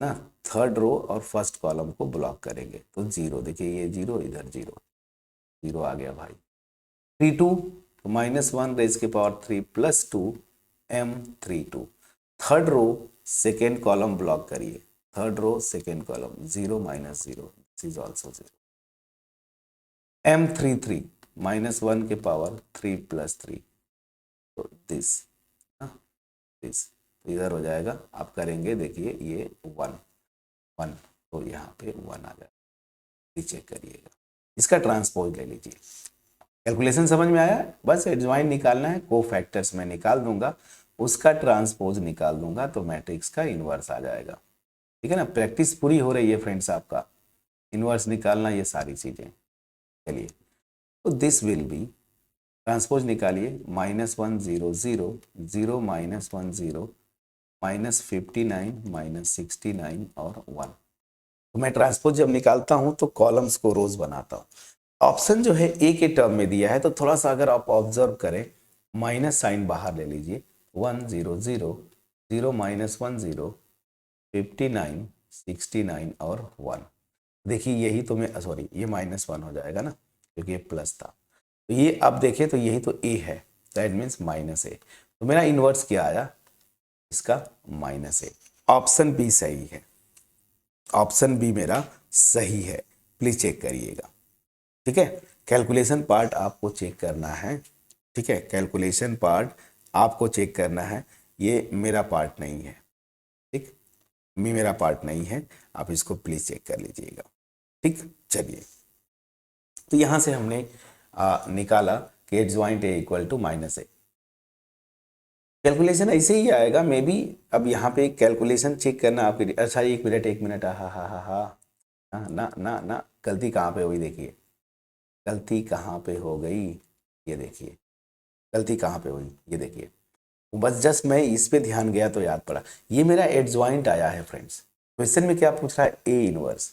ना, थर्ड रो और फर्स्ट कॉलम को ब्लॉक करेंगे तो 0, देखिए ये 0, इधर 0, 0 आ गया भाई। 3 2 तो -1 रेज के power 3 + 2 m32। Third row second column block करिए, third row second column 0 - 0, this is also 0। m33 -1 के पावर 3 + 3, तो दिस दिस इधर हो जाएगा। आप करेंगे, देखिए ये 1 1, तो यहाँ पे 1 आ जाएगा। चेक करिएगा, इसका ट्रांसपोज ले लीजिए। कैलकुलेशन समझ में आया? बस एडजॉइन निकालना है, को फैक्टर्स में निकाल दूंगा, उसका ट्रांसपोज निकाल दूंगा तो मैट्रिक्स का इन्वर्स आ जाएगा। ठीक है ना, प्रैक्टिस पूरी हो रही है फ्रेंड्स आपका, इन्वर्स निकालना, ये सारी चीजें। चलिए, तो दिस विल बी, ट्रांसपोज निकालिए, -1 0 0 0 -1 0 -59 -69 और 1। तो मैं ट्रांसपोज जब निकालता हूं तो कॉलम्स को रोज बनाता हूं। ऑप्शन जो है ए के टर्म में दिया है, तो थोड़ा सा अगर आप ऑब्जर्व करें, माइनस साइन बाहर ले लीजिए, 1 0 0 0 -1 0 59 69 और 1। देखिए यही तो मैं, सॉरी ये -1 हो जाएगा ना, क्योंकि ये प्लस था। तो ये आप देखें तो यही तो ए है, दैट मीन्स -a। तो मेरा इन्वर्स क्या आया इसका? -a। ऑप्शन बी सही है, ऑप्शन बी मेरा सही है, प्लीज चेक करिएगा। ठीक है, कैलकुलेशन पार्ट आपको चेक करना है। ठीक है, कैलकुलेशन पार्ट आपको चेक करना है, ये मेरा पार्ट नहीं है। ठीक, मेरा पार्ट नहीं है, आप इसको प्लीज चेक कर लीजिएगा। ठीक, चलिए, तो यहां से हमने निकाला कि adjoint A equal to -a। Calculation ऐसे ही आएगा मे बी। अब यहाँ पे कैलकुलेशन चेक करना आपके, अच्छा 1 मिनट, हा हा हा हा हा, ना ना ना, गलती कहाँ पे हुई देखिए, गलती कहाँ पे हो गई, ये देखिए गलती कहाँ पे हुई, ये देखिए। बस जस्ट मैं इस पे ध्यान गया तो याद पड़ा, ये मेरा एडजॉइंट आया है फ्रेंड्स। क्वेश्चन में क्या पूछ रहा है? A inverse.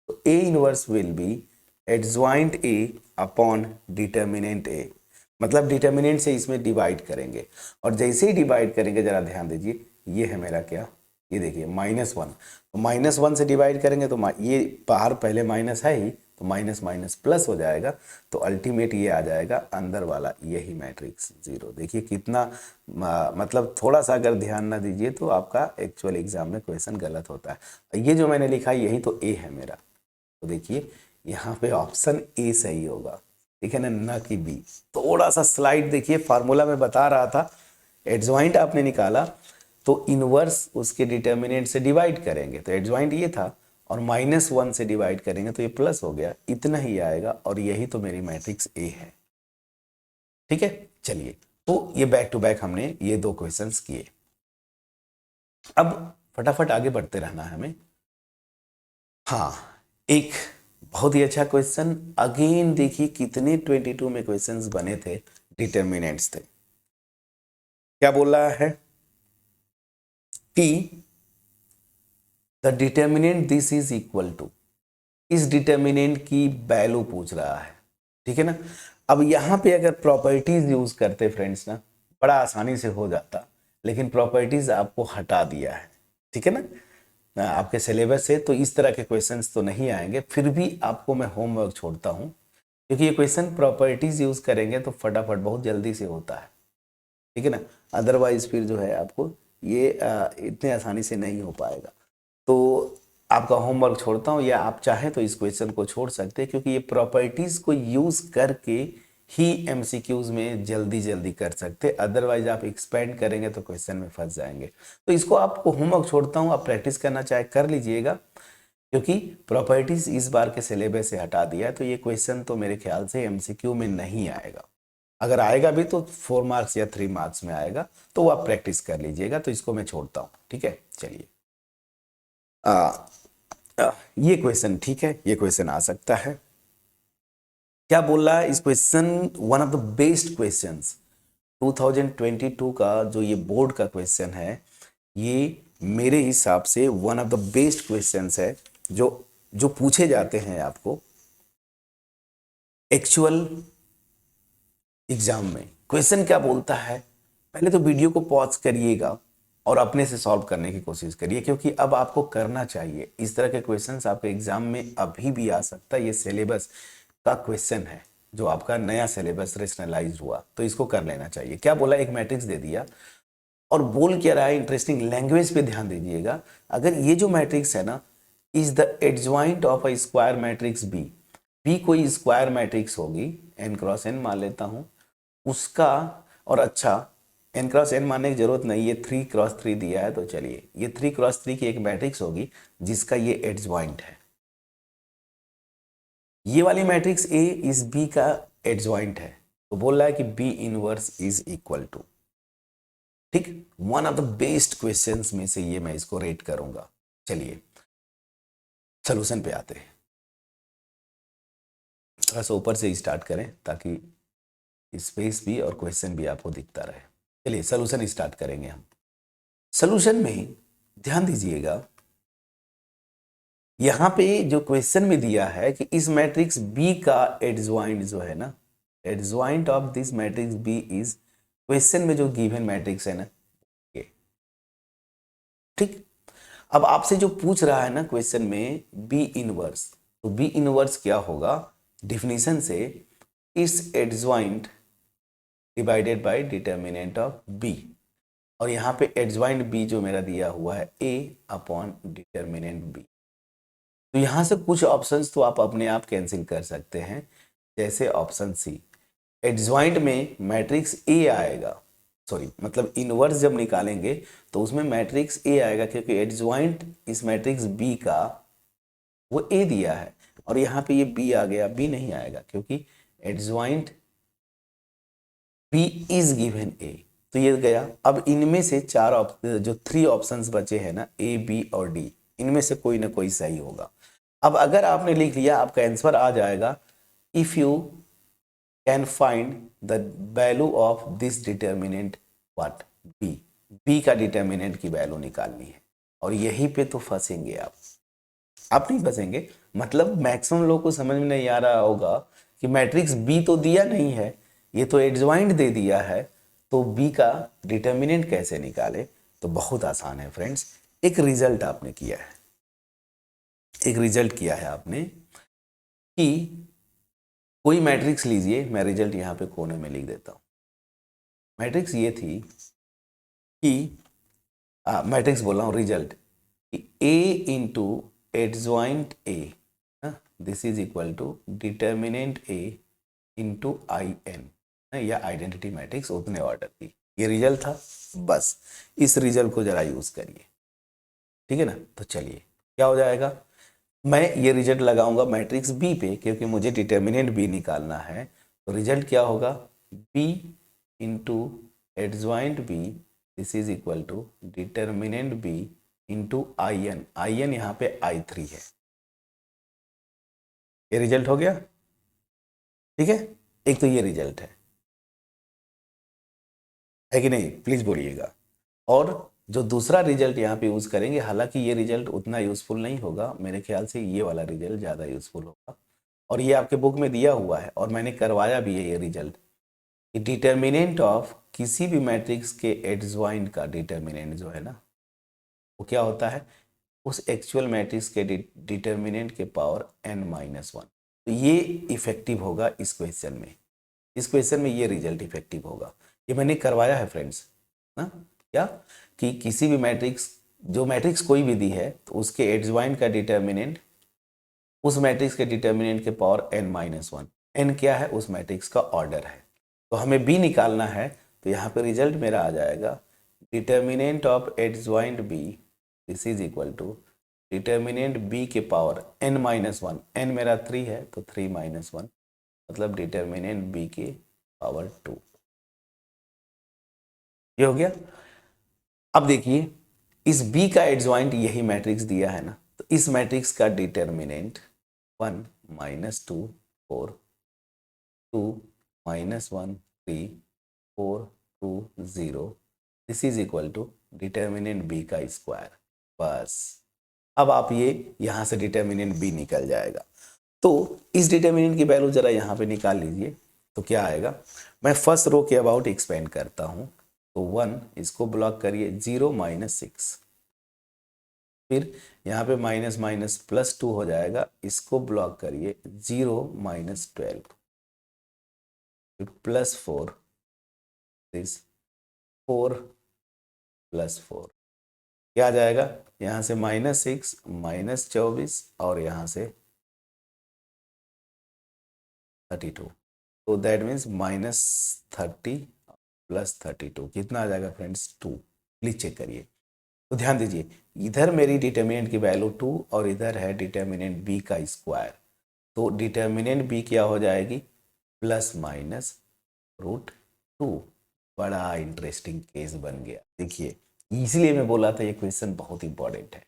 तो A inverse will be adjoint A upon determinant A, मतलब डिटर्मिनेंट से इसमें डिवाइड करेंगे, और जैसे ही डिवाइड करेंगे, जरा ध्यान दीजिए, ये है मेरा क्या, ये देखिए -1, तो -1 से डिवाइड करेंगे तो ये बाहर पहले माइनस है ही, तो माइनस माइनस प्लस हो जाएगा, तो अल्टीमेट ये आ जाएगा अंदर वाला यही मैट्रिक्स 0। देखिए कितना मतलब थोड़ा सा अगर ध्यान ना दीजिए तो आपका एक्चुअल एग्जाम में क्वेश्चन गलत होता है। ये जो मैंने लिखा यही तो ए है मेरा, तो देखिए यहाँ पे ऑप्शन ए सही होगा। ठीक है ना, ना कि बी। थोड़ा सा स्लाइड देखिए, फार्मूला में बता रहा था, एडजॉइंट आपने निकाला तो इनवर्स उसके डिटर्मिनेंट से डिवाइड करेंगे, तो एडजॉइंट ये था, और -1 से डिवाइड करेंगे तो ये प्लस हो गया, इतना ही आएगा, और यही तो मेरी मैट्रिक्स ए है। ठीक है, चलिए, तो ये बैक टू बैक हमने ये 2 क्वेश्चंस किए। अब फटाफट आगे बढ़ते रहना है हमें। हाँ, एक बहुत ही अच्छा क्वेश्चन, अगेन देखिए कितने 22 में क्वेश्चंस बने थे, डिटर्मिनेंट्स थे। क्या बोल रहा है कि the determinant this is equal to, इस डिटर्मिनेंट की वैल्यू पूछ रहा है। ठीक है ना, अब यहां पे अगर प्रॉपर्टीज यूज करते फ्रेंड्स ना, बड़ा आसानी से हो जाता, लेकिन प्रॉपर्टीज आपको हटा दिया है। ठीक है ना, आपके सिलेबस से तो इस तरह के क्वेश्चंस तो नहीं आएंगे, फिर भी आपको मैं होमवर्क छोड़ता हूं, क्योंकि ये क्वेश्चन प्रॉपर्टीज यूज करेंगे तो फटाफट बहुत जल्दी से होता है। ठीक है ना, अदरवाइज फिर जो है आपको ये इतने आसानी से नहीं हो पाएगा। तो आपका होमवर्क छोड़ता हूँ, या आप चाहें तो इस क्वेश्चन को छोड़ सकते हैं, क्योंकि ये प्रॉपर्टीज को यूज करके ही एमसीक्यूज में जल्दी जल्दी कर सकते, अदरवाइज आप एक्सपेंड करेंगे तो क्वेश्चन में फंस जाएंगे। तो इसको आपको होमवर्क छोड़ता हूँ, आप प्रैक्टिस करना चाहे कर लीजिएगा, क्योंकि प्रॉपर्टीज इस बार के सिलेबस से हटा दिया है, तो ये क्वेश्चन तो मेरे ख्याल से एमसीक्यू में नहीं आएगा। अगर आएगा भी तो 4 मार्क्स या 3 मार्क्स में आएगा, तो वो आप प्रैक्टिस कर लीजिएगा। तो इसको मैं छोड़ता हूँ। ठीक है, चलिए, ये क्वेश्चन ठीक है, ये क्वेश्चन आ सकता है। क्या बोल रहा है इस question? One of the best questions 2022 का जो ये बोर्ड का क्वेश्चन है, ये मेरे हिसाब से one of the best questions है जो जो पूछे जाते हैं आपको एक्चुअल एग्जाम में, क्वेश्चन क्या बोलता है, पहले तो वीडियो को पॉज करिएगा और अपने से सॉल्व करने की कोशिश करिए, क्योंकि अब आपको करना चाहिए। इस तरह के क्वेश्चंस आपके एग्जाम में अभी भी आ सकता है। ये सिलेबस का क्वेश्चन है, जो आपका नया सिलेबस रेशनलाइज हुआ, तो इसको कर लेना चाहिए। क्या बोला, एक मैट्रिक्स दे दिया और बोल क्या रहा है, इंटरेस्टिंग लैंग्वेज पे ध्यान दीजिएगा। अगर ये जो मैट्रिक्स है ना, is the adjoint of a square matrix B, B कोई स्क्वायर मैट्रिक्स होगी, n क्रॉस n मान लेता हूं उसका, और अच्छा n क्रॉस n मानने की जरूरत नहीं, ये 3 क्रॉस 3 दिया है, तो चलिए ये 3 क्रॉस 3 की एक मैट्रिक्स होगी जिसका ये एडजॉइंट है। ये वाली मैट्रिक्स A इस B का एडजॉइंट है, तो बोल रहा है कि B inverse is equal to, ठीक, one of the best questions में से ये मैं इसको रेट करूंगा। चलिए सॉल्यूशन पे आते हैं, थोड़ा सा ऊपर से स्टार्ट करें ताकि स्पेस भी और क्वेश्चन भी आपको दिखता रहे। चलिए सॉल्यूशन स्टार्ट करेंगे हम। सॉल्यूशन में ध्यान दीजिएगा, यहां पे जो क्वेश्चन में दिया है कि इस मैट्रिक्स बी का एडजॉइंट जो है ना, adjoint of this matrix B is, question में जो गिवन मैट्रिक्स है ना ये, ठीक। अब आपसे जो पूछ रहा है ना क्वेश्चन में बी इनवर्स, तो बी इनवर्स क्या होगा, डिफिनीशन से इस adjoint divided by determinant of B, और यहाँ पे एडजॉइंट बी जो मेरा दिया हुआ है a अपॉन डिटर्मिनेंट बी। तो यहाँ से कुछ ऑप्शंस तो आप अपने आप कैंसिल कर सकते हैं, जैसे ऑप्शन सी, एडजॉइंट में मैट्रिक्स ए आएगा, सॉरी मतलब इनवर्स जब निकालेंगे तो उसमें मैट्रिक्स ए आएगा, क्योंकि एडजॉइंट इस मैट्रिक्स बी का वो ए दिया है, और यहाँ पे ये बी आ गया, बी नहीं आएगा क्योंकि एडजॉइंट बी इज गिवन ए, तो ये गया। अब इनमें से जो 3 ऑप्शंस बचे हैं ना, ए बी और डी, इनमें से कोई ना कोई सही होगा। अब अगर आपने लिख लिया, आपका आंसर आ जाएगा, if you can find the value of this determinant what, B, B का डिटर्मिनेंट की वैल्यू निकालनी है, और यहीं पे तो फंसेंगे आप नहीं फंसेंगे, मतलब मैक्सिमम लोग को समझ में नहीं आ रहा होगा कि मैट्रिक्स बी तो दिया नहीं है, ये तो एडजॉइंट दे दिया है, तो बी का डिटर्मिनेंट कैसे निकाले। तो बहुत आसान है फ्रेंड्स, एक रिजल्ट आपने किया है, एक रिजल्ट किया है आपने कि कोई मैट्रिक्स लीजिए, मैं रिजल्ट यहाँ पे कोने में लिख देता हूँ। मैट्रिक्स ये थी कि मैट्रिक्स बोल रहा हूँ, result A into adjoint A, this is equal to determinant A into I n, या आइडेंटिटी मैट्रिक्स उतने ऑर्डर की, ये रिजल्ट था। बस इस रिजल्ट को जरा यूज करिए, ठीक है ना। तो चलिए क्या हो जाएगा, मैं ये रिजल्ट लगाऊंगा मैट्रिक्स बी पे, क्योंकि मुझे डिटर्मिनेंट बी निकालना है। तो रिजल्ट क्या होगा, B into adjoint B, this is equal to determinant B into I n, I n यहाँ पे I3 है। ये रिजल्ट हो गया, ठीक है। एक तो ये रिजल्ट है कि नहीं, प्लीज बोलिएगा। और जो दूसरा रिजल्ट यहाँ पे यूज करेंगे, हालांकि ये रिजल्ट उतना यूजफुल नहीं होगा, मेरे ख्याल से ये वाला रिजल्ट ज़्यादा यूजफुल होगा, और ये आपके बुक में दिया हुआ है और मैंने करवाया भी है ये रिजल्ट। डिटर्मिनेंट ऑफ किसी भी मैट्रिक्स के एडजॉइंट का डिटर्मिनेंट जो है ना, वो क्या होता है, उस एक्चुअल मैट्रिक्स के डिटर्मिनेंट के पावर n-1। तो ये इफेक्टिव होगा इस क्वेश्चन में, इस क्वेश्चन में ये रिजल्ट इफेक्टिव होगा, ये मैंने करवाया है फ्रेंड्स ना। क्या कि किसी भी मैट्रिक्स, जो मैट्रिक्स कोई भी दी है, तो उसके एडजॉइंट का डिटर्मिनेंट उस मैट्रिक्स के डिटर्मिनेंट के पावर n-1, n क्या है, उस मैट्रिक्स का ऑर्डर है। तो हमें b निकालना है, तो यहाँ पे रिजल्ट मेरा आ जाएगा, determinant of adjoint b, this is equal to determinant b के पावर n-1, n मेरा 3 है तो 3-1, मतलब डिटर्मिनेंट b के पावर 2। ये हो गया। अब देखिए, इस b का एडजॉइंट यही मैट्रिक्स दिया है ना, तो इस मैट्रिक्स का determinant 1 -2 4 2 -1 3 4 2 0, this is equal to determinant b का स्क्वायर। बस अब आप ये यहाँ से डिटर्मिनेंट b निकल जाएगा। तो इस डिटर्मिनेंट की वैल्यू जरा यहाँ पे निकाल लीजिए, तो क्या आएगा, मैं फर्स्ट रो के अबाउट एक्सपेंड करता हूं, तो 1 इसको ब्लॉक करिए, 0 -6, फिर यहाँ पे माइनस माइनस +2 हो जाएगा, इसको ब्लॉक करिए, 0 -12, फिर +4, दिस 4 +4, क्या आ जाएगा, यहाँ से -6 -24 और यहाँ से 32, तो दैट मीन्स -30 +32 कितना आ जाएगा फ्रेंड्स, 2। प्लीज चेक करिए। तो ध्यान दीजिए, इधर मेरी डिटर्मिनेंट की वैल्यू 2 और इधर है डिटर्मिनेंट बी का स्क्वायर, तो डिटर्मिनेंट बी क्या हो जाएगी, ±√2। बड़ा इंटरेस्टिंग केस बन गया। देखिए, इसलिए मैं बोला था ये क्वेश्चन बहुत इंपॉर्टेंट है,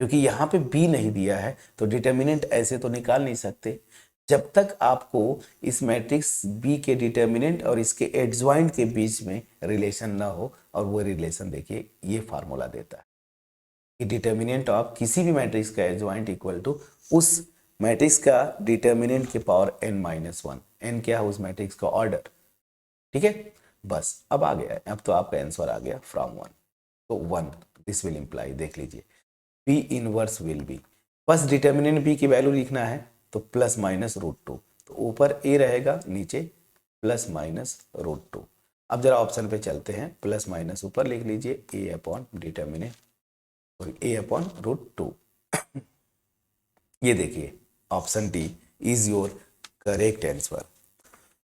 क्योंकि यहाँ पे बी नहीं दिया है तो डिटर्मिनेंट ऐसे तो निकाल नहीं सकते जब तक आपको इस मैट्रिक्स बी के डिटर्मिनेंट और इसके एडजॉइंट के बीच में रिलेशन ना हो। और वो रिलेशन देखिए ये फार्मूला देता है कि डिटर्मिनेंट ऑफ किसी भी मैट्रिक्स का एडजॉइंट इक्वल टू उस मैट्रिक्स का डिटर्मिनेंट के पावर n-1। n क्या है उस मैट्रिक्स का ऑर्डर, ठीक है। बस अब आ गया है, अब तो आपका आंसर आ गया फ्रॉम 1, तो 1 दिस विल इंप्लाई, देख लीजिए P इनवर्स विल बी, बस डिटर्मिनेंट B की वैल्यू लिखना है तो ±√2, तो ऊपर A रहेगा, नीचे ±√2। अब जरा ऑप्शन पे चलते हैं, प्लस माइनस ऊपर लिख लीजिए A अपॉन डिटर्मिनेंट और A/√2। ये देखिए option D is your correct answer.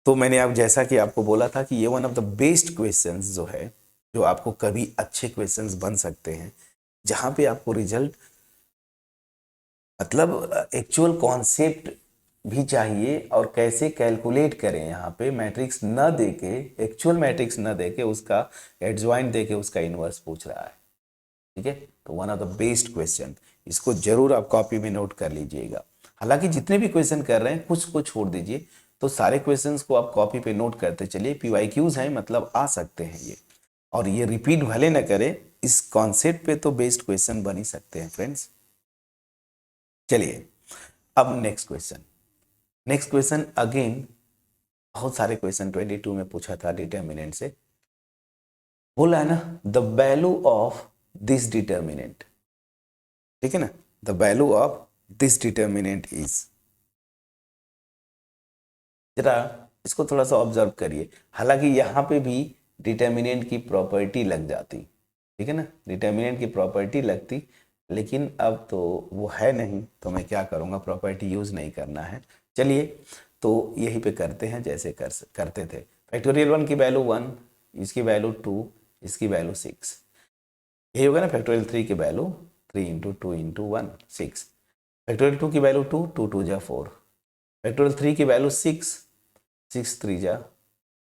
तो मैंने अब जैसा कि आपको बोला था कि ये one of the best questions जो है, जो आपको कभी अच्छे क्वेश्चंस बन सकते हैं, जहां पे आपको रिजल्ट मतलब एक्चुअल कॉन्सेप्ट भी चाहिए और कैसे कैलकुलेट करें, यहाँ पे मैट्रिक्स न देके, एक्चुअल मैट्रिक्स न देके उसका एडजॉइंट देके उसका इनवर्स पूछ रहा है, ठीक है। तो one of the best question, इसको जरूर आप कॉपी में नोट कर लीजिएगा। हालांकि जितने भी क्वेश्चन कर रहे हैं कुछ को छोड़ दीजिए, तो सारे क्वेश्चंस को आप कॉपी पे नोट करते चलिए। PYQs हैं, मतलब आ सकते हैं ये, और ये रिपीट भले न करें, इस कॉन्सेप्ट पे तो बेस्ट क्वेश्चन बन ही सकते हैं फ्रेंड्स। चलिए अब next question. Next question again बहुत सारे क्वेश्चन 22 में पूछा था डिटर्मिनेंट से, बोला है ना the value of this determinant, ठीक है ना, the value of this determinant is. जरा इसको थोड़ा सा ऑब्जर्व करिए, हालांकि यहाँ पे भी डिटर्मिनेंट की प्रॉपर्टी लग जाती, ठीक है ना, डिटर्मिनेंट की प्रॉपर्टी लगती, लेकिन अब तो वो है नहीं, तो मैं क्या करूँगा, प्रॉपर्टी यूज नहीं करना है। चलिए तो यही पे करते हैं जैसे करते थे। फैक्टोरियल 1 की वैल्यू 1, इसकी वैल्यू 2, इसकी वैल्यू 6, यही होगा ना। फैक्टोरियल 3 की वैल्यू 3 × 2 × 1 6, फैक्टोरियल 2 की वैल्यू 2, 2 2 जा 4, फैक्टोरियल 3 की वैल्यू 6, 6 3 जा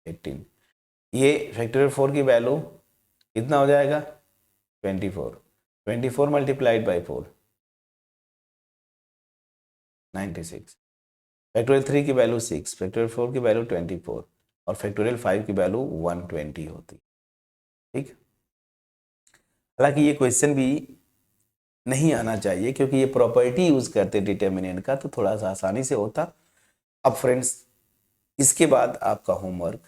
18, ये फैक्टोरियल 4 की वैल्यू कितना हो जाएगा 24, 24 मल्टीप्लाइड बाई 4 96, फैक्टोरियल 3 की वैल्यू 6, फैक्टोरियल 4 की वैल्यू 24 और फैक्टोरियल 5 की वैल्यू 120 होती, ठीक। हालांकि ये क्वेश्चन भी नहीं आना चाहिए क्योंकि ये प्रॉपर्टी यूज करते डिटर्मिनेंट का, तो थोड़ा सा आसानी से होता। अब फ्रेंड्स इसके बाद आपका होमवर्क,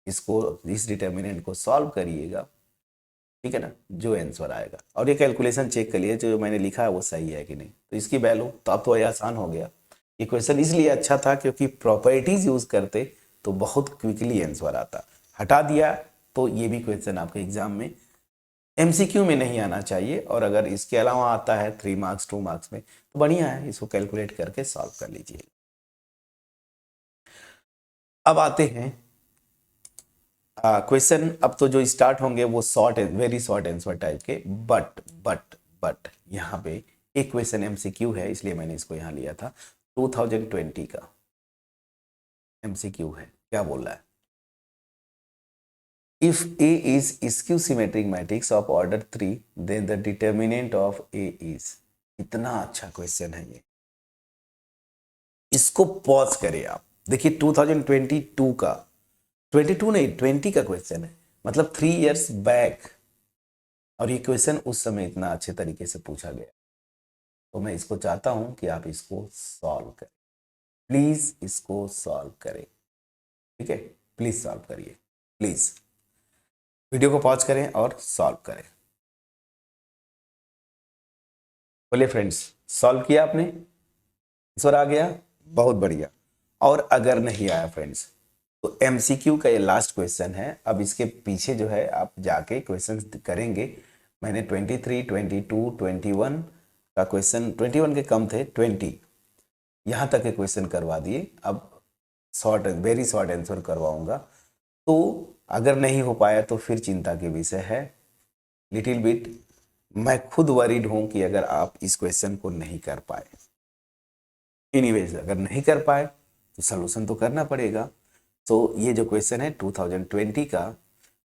इसको इस डिटर्मिनेंट को सॉल्व करिएगा, ठीक है ना, जो आंसर आएगा। और ये कैलकुलेशन चेक करिए जो मैंने लिखा है वो सही है कि नहीं। तो इसकी वैल्यू तो अब तो ये आसान हो गया। ये क्वेश्चन इसलिए अच्छा था क्योंकि प्रॉपर्टीज यूज करते तो बहुत क्विकली आंसर आता, हटा दिया तो ये भी क्वेश्चन आपके एग्जाम में MCQ में नहीं आना चाहिए। और अगर इसके अलावा आता है 3 मार्क्स 2 मार्क्स में तो बढ़िया है, इसको कैलकुलेट करके सॉल्व कर लीजिए। अब आते हैं क्वेश्चन। अब तो जो स्टार्ट होंगे वो short, very short answer type के, बट यहाँ पे एक क्वेश्चन MCQ है, इसलिए मैंने इसको यहाँ लिया था। 2020 का MCQ है, क्या बोल रहा है, if A is skew symmetric matrix of order 3 then the determinant of A is। इतना अच्छा क्वेश्चन है ये, इसको पॉज करिए आप देखिए। 2022 का, 22 नहीं 20 का क्वेश्चन है, मतलब 3 इयर्स बैक, और ये क्वेश्चन उस समय इतना अच्छे तरीके से पूछा गया। तो मैं इसको चाहता हूं कि आप इसको सॉल्व करें, प्लीज इसको सॉल्व करें। ठीक है, प्लीज सॉल्व करिए, प्लीज वीडियो को पॉज करें और सॉल्व करें। बोलिए फ्रेंड्स, सॉल्व किया आपने? आंसर आ गया? बहुत बढ़िया। और अगर नहीं आया फ्रेंड्स तो एमसीक्यू का ये लास्ट क्वेश्चन है। अब इसके पीछे जो है आप जाके क्वेश्चन करेंगे। मैंने 23, 22, 21 का क्वेश्चन, 21 के कम थे, 20 यहाँ तक के क्वेश्चन करवा दिए। अब शॉर्ट, वेरी शॉर्ट आंसर करवाऊंगा। तो अगर नहीं हो पाया तो फिर चिंता के विषय है, लिटिल बिट। मैं खुद वरीड हूं कि अगर आप इस क्वेश्चन को नहीं कर पाए। एनीवेज, अगर नहीं कर पाए तो सलूशन तो करना पड़ेगा। तो ये जो क्वेश्चन है 2020 का,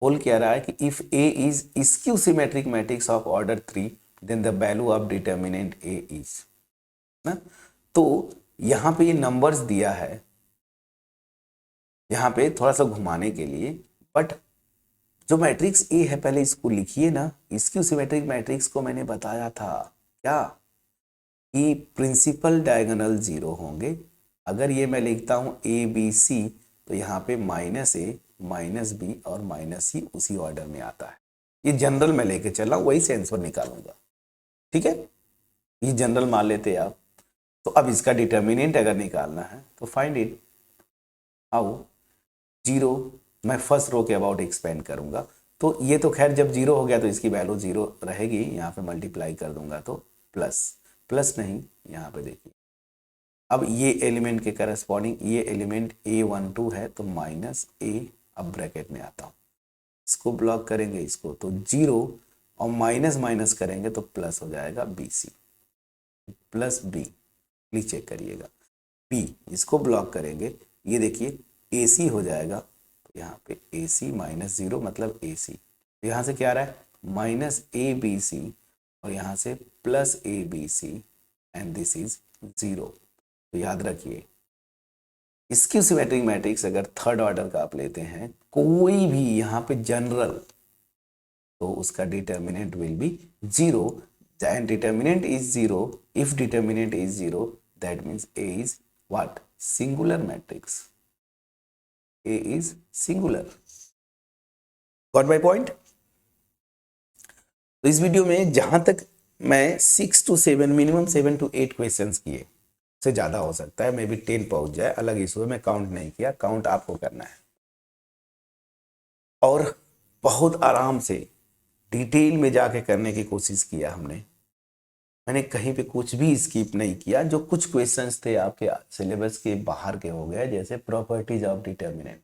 बोल क्या रहा है कि if A is skew symmetric matrix of order 3 then the value of determinant A is ना। तो यहाँ पे ये नंबर्स दिया है, यहाँ पे थोड़ा सा घुमाने के लिए। बट जो मैट्रिक्स ए है पहले इसको लिखिए ना। स्क्यू सिमेट्रिक मैट्रिक्स को मैंने बताया था क्या कि प्रिंसिपल डायगोनल 0 होंगे। अगर ये मैं लिखता हूं ए बी सी तो यहाँ पे -a -b और -c उसी ऑर्डर में आता है। ये जनरल में लेके चल रहा हूं, वही से आंसर निकालूंगा। ठीक है, ये जनरल मान लेते आप। तो अब इसका डिटर्मिनेंट अगर निकालना है तो फाइंड इट हाउ। 0 मैं फर्स्ट रो के अबाउट एक्सपेंड करूंगा। तो ये तो खैर जब 0 हो गया तो इसकी वैल्यू 0 रहेगी। यहाँ पे मल्टीप्लाई कर दूंगा तो प्लस नहीं, यहाँ पे देखिए अब ये एलिमेंट के करस्पॉन्डिंग ये एलिमेंट A12 है तो -a, अब ब्रैकेट में आता हूँ, इसको ब्लॉक करेंगे इसको तो 0 और माइनस माइनस करेंगे तो प्लस हो जाएगा BC plus B। Please check करिएगा, B इसको ब्लॉक करेंगे, ये देखिए AC हो जाएगा। तो यहाँ पे AC -0 मतलब AC। यहाँ से क्या आ रहा है -ABC और यहाँ से +ABC एंड दिस इज 0। तो याद रखिए स्क्यू सिमेट्रिक मैट्रिक्स अगर थर्ड ऑर्डर का आप लेते हैं कोई भी यहाँ पे जनरल, तो उसका determinant will be 0 and determinant is 0। If determinant is 0 that means A is what? Singular matrix. A is singular. Got my point? तो इस वीडियो में जहां तक मैं 6 to 7 मिनिमम 7 to 8 क्वेश्चंस किए, से ज़्यादा हो सकता है, मे बी 10 पहुंच जाए, अलग इशू है। मैं काउंट नहीं किया, काउंट आपको करना है। और बहुत आराम से डिटेल में जाके करने की कोशिश किया हमने। मैंने कहीं पे कुछ भी स्किप नहीं किया। जो कुछ क्वेश्चंस थे आपके सिलेबस के बाहर के हो गए, जैसे प्रॉपर्टीज ऑफ डिटर्मिनेंट,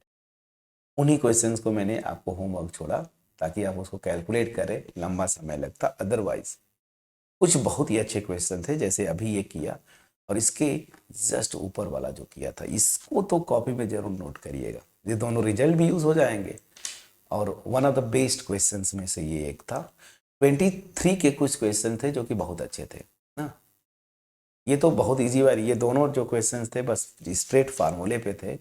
उन्हीं क्वेश्चंस को मैंने आपको होमवर्क छोड़ा ताकि आप उसको कैलकुलेट करें, लंबा समय लगता। अदरवाइज कुछ बहुत ही अच्छे क्वेश्चन थे जैसे अभी ये किया और इसके जस्ट ऊपर वाला जो किया था, इसको तो कॉपी में जरूर नोट करिएगा। ये दोनों रिजल्ट भी यूज हो जाएंगे और one of the best questions में से ये एक था। 23 के कुछ क्वेश्चन थे जो कि बहुत अच्छे थे ना। ये तो बहुत इजी वाली, ये दोनों जो क्वेश्चंस थे बस स्ट्रेट फार्मूले पे थे।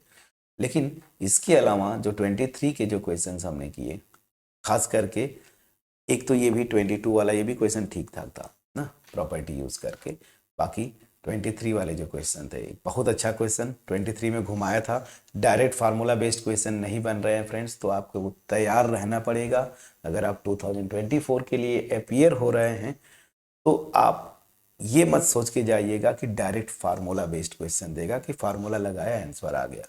लेकिन इसके अलावा जो 23 के जो क्वेश्चंस हमने किए, खास करके एक तो ये भी 22 वाला, ये भी क्वेश्चन ठीक ठाक था ना प्रॉपर्टी यूज करके। बाकी 23 वाले जो क्वेश्चन थे, बहुत अच्छा क्वेश्चन 23 में घुमाया था। डायरेक्ट फार्मूला बेस्ड क्वेश्चन नहीं बन रहे हैं फ्रेंड्स, तो आपको तैयार रहना पड़ेगा। अगर आप 2024 के लिए अपीयर हो रहे हैं तो आप ये मत सोच के जाइएगा कि डायरेक्ट फार्मूला बेस्ड क्वेश्चन देगा कि फार्मूला लगाया आंसर आ गया।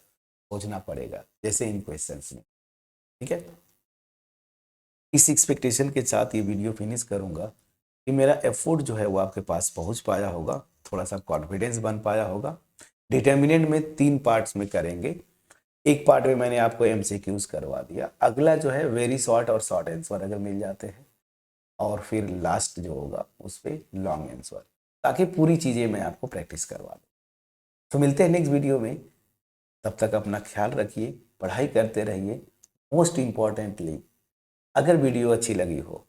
सोचना पड़ेगा जैसे इन क्वेश्चन में। ठीक है, इस एक्सपेक्टेशन के साथ ये वीडियो फिनिश करूंगा कि मेरा एफर्ट जो है वो आपके पास पहुंच पाया होगा, थोड़ा सा कॉन्फिडेंस बन पाया होगा। डिटर्मिनेंट में 3 पार्ट्स में करेंगे। एक पार्ट में मैंने आपको MCQs करवा दिया, अगला जो है वेरी शॉर्ट और शॉर्ट आंसर अगर मिल जाते हैं, और फिर लास्ट जो होगा उस पर लॉन्ग आंसर, ताकि पूरी चीज़ें मैं आपको प्रैक्टिस करवा दूँ। तो मिलते हैं नेक्स्ट वीडियो में, तब तक अपना ख्याल रखिए, पढ़ाई करते रहिए। मोस्ट इम्पॉर्टेंटली अगर वीडियो अच्छी लगी हो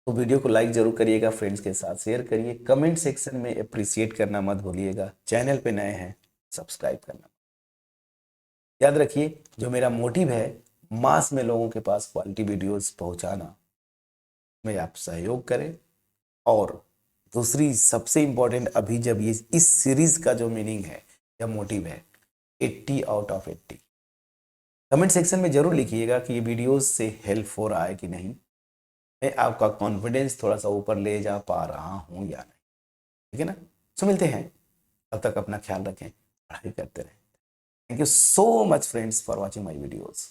तो वीडियो को लाइक जरूर करिएगा, फ्रेंड्स के साथ शेयर करिए, कमेंट सेक्शन में अप्रिशिएट करना मत भूलिएगा। चैनल पे नए हैं सब्सक्राइब करना। याद रखिए जो मेरा मोटिव है मास में लोगों के पास क्वालिटी वीडियोस पहुंचाना, में आप सहयोग करें। और दूसरी सबसे इम्पोर्टेंट, अभी जब ये इस सीरीज का जो मीनिंग है या मोटिव है, 80 आउट ऑफ 80। कमेंट सेक्शन में जरूर लिखिएगा कि ये वीडियोस से हेल्प हो रहा है कि नहीं, मैं आपका कॉन्फिडेंस थोड़ा सा ऊपर ले जा पा रहा हूँ या नहीं। ठीक है ना। सो मिलते हैं, तब तक अपना ख्याल रखें, पढ़ाई करते रहें। Thank you so much friends for watching my videos.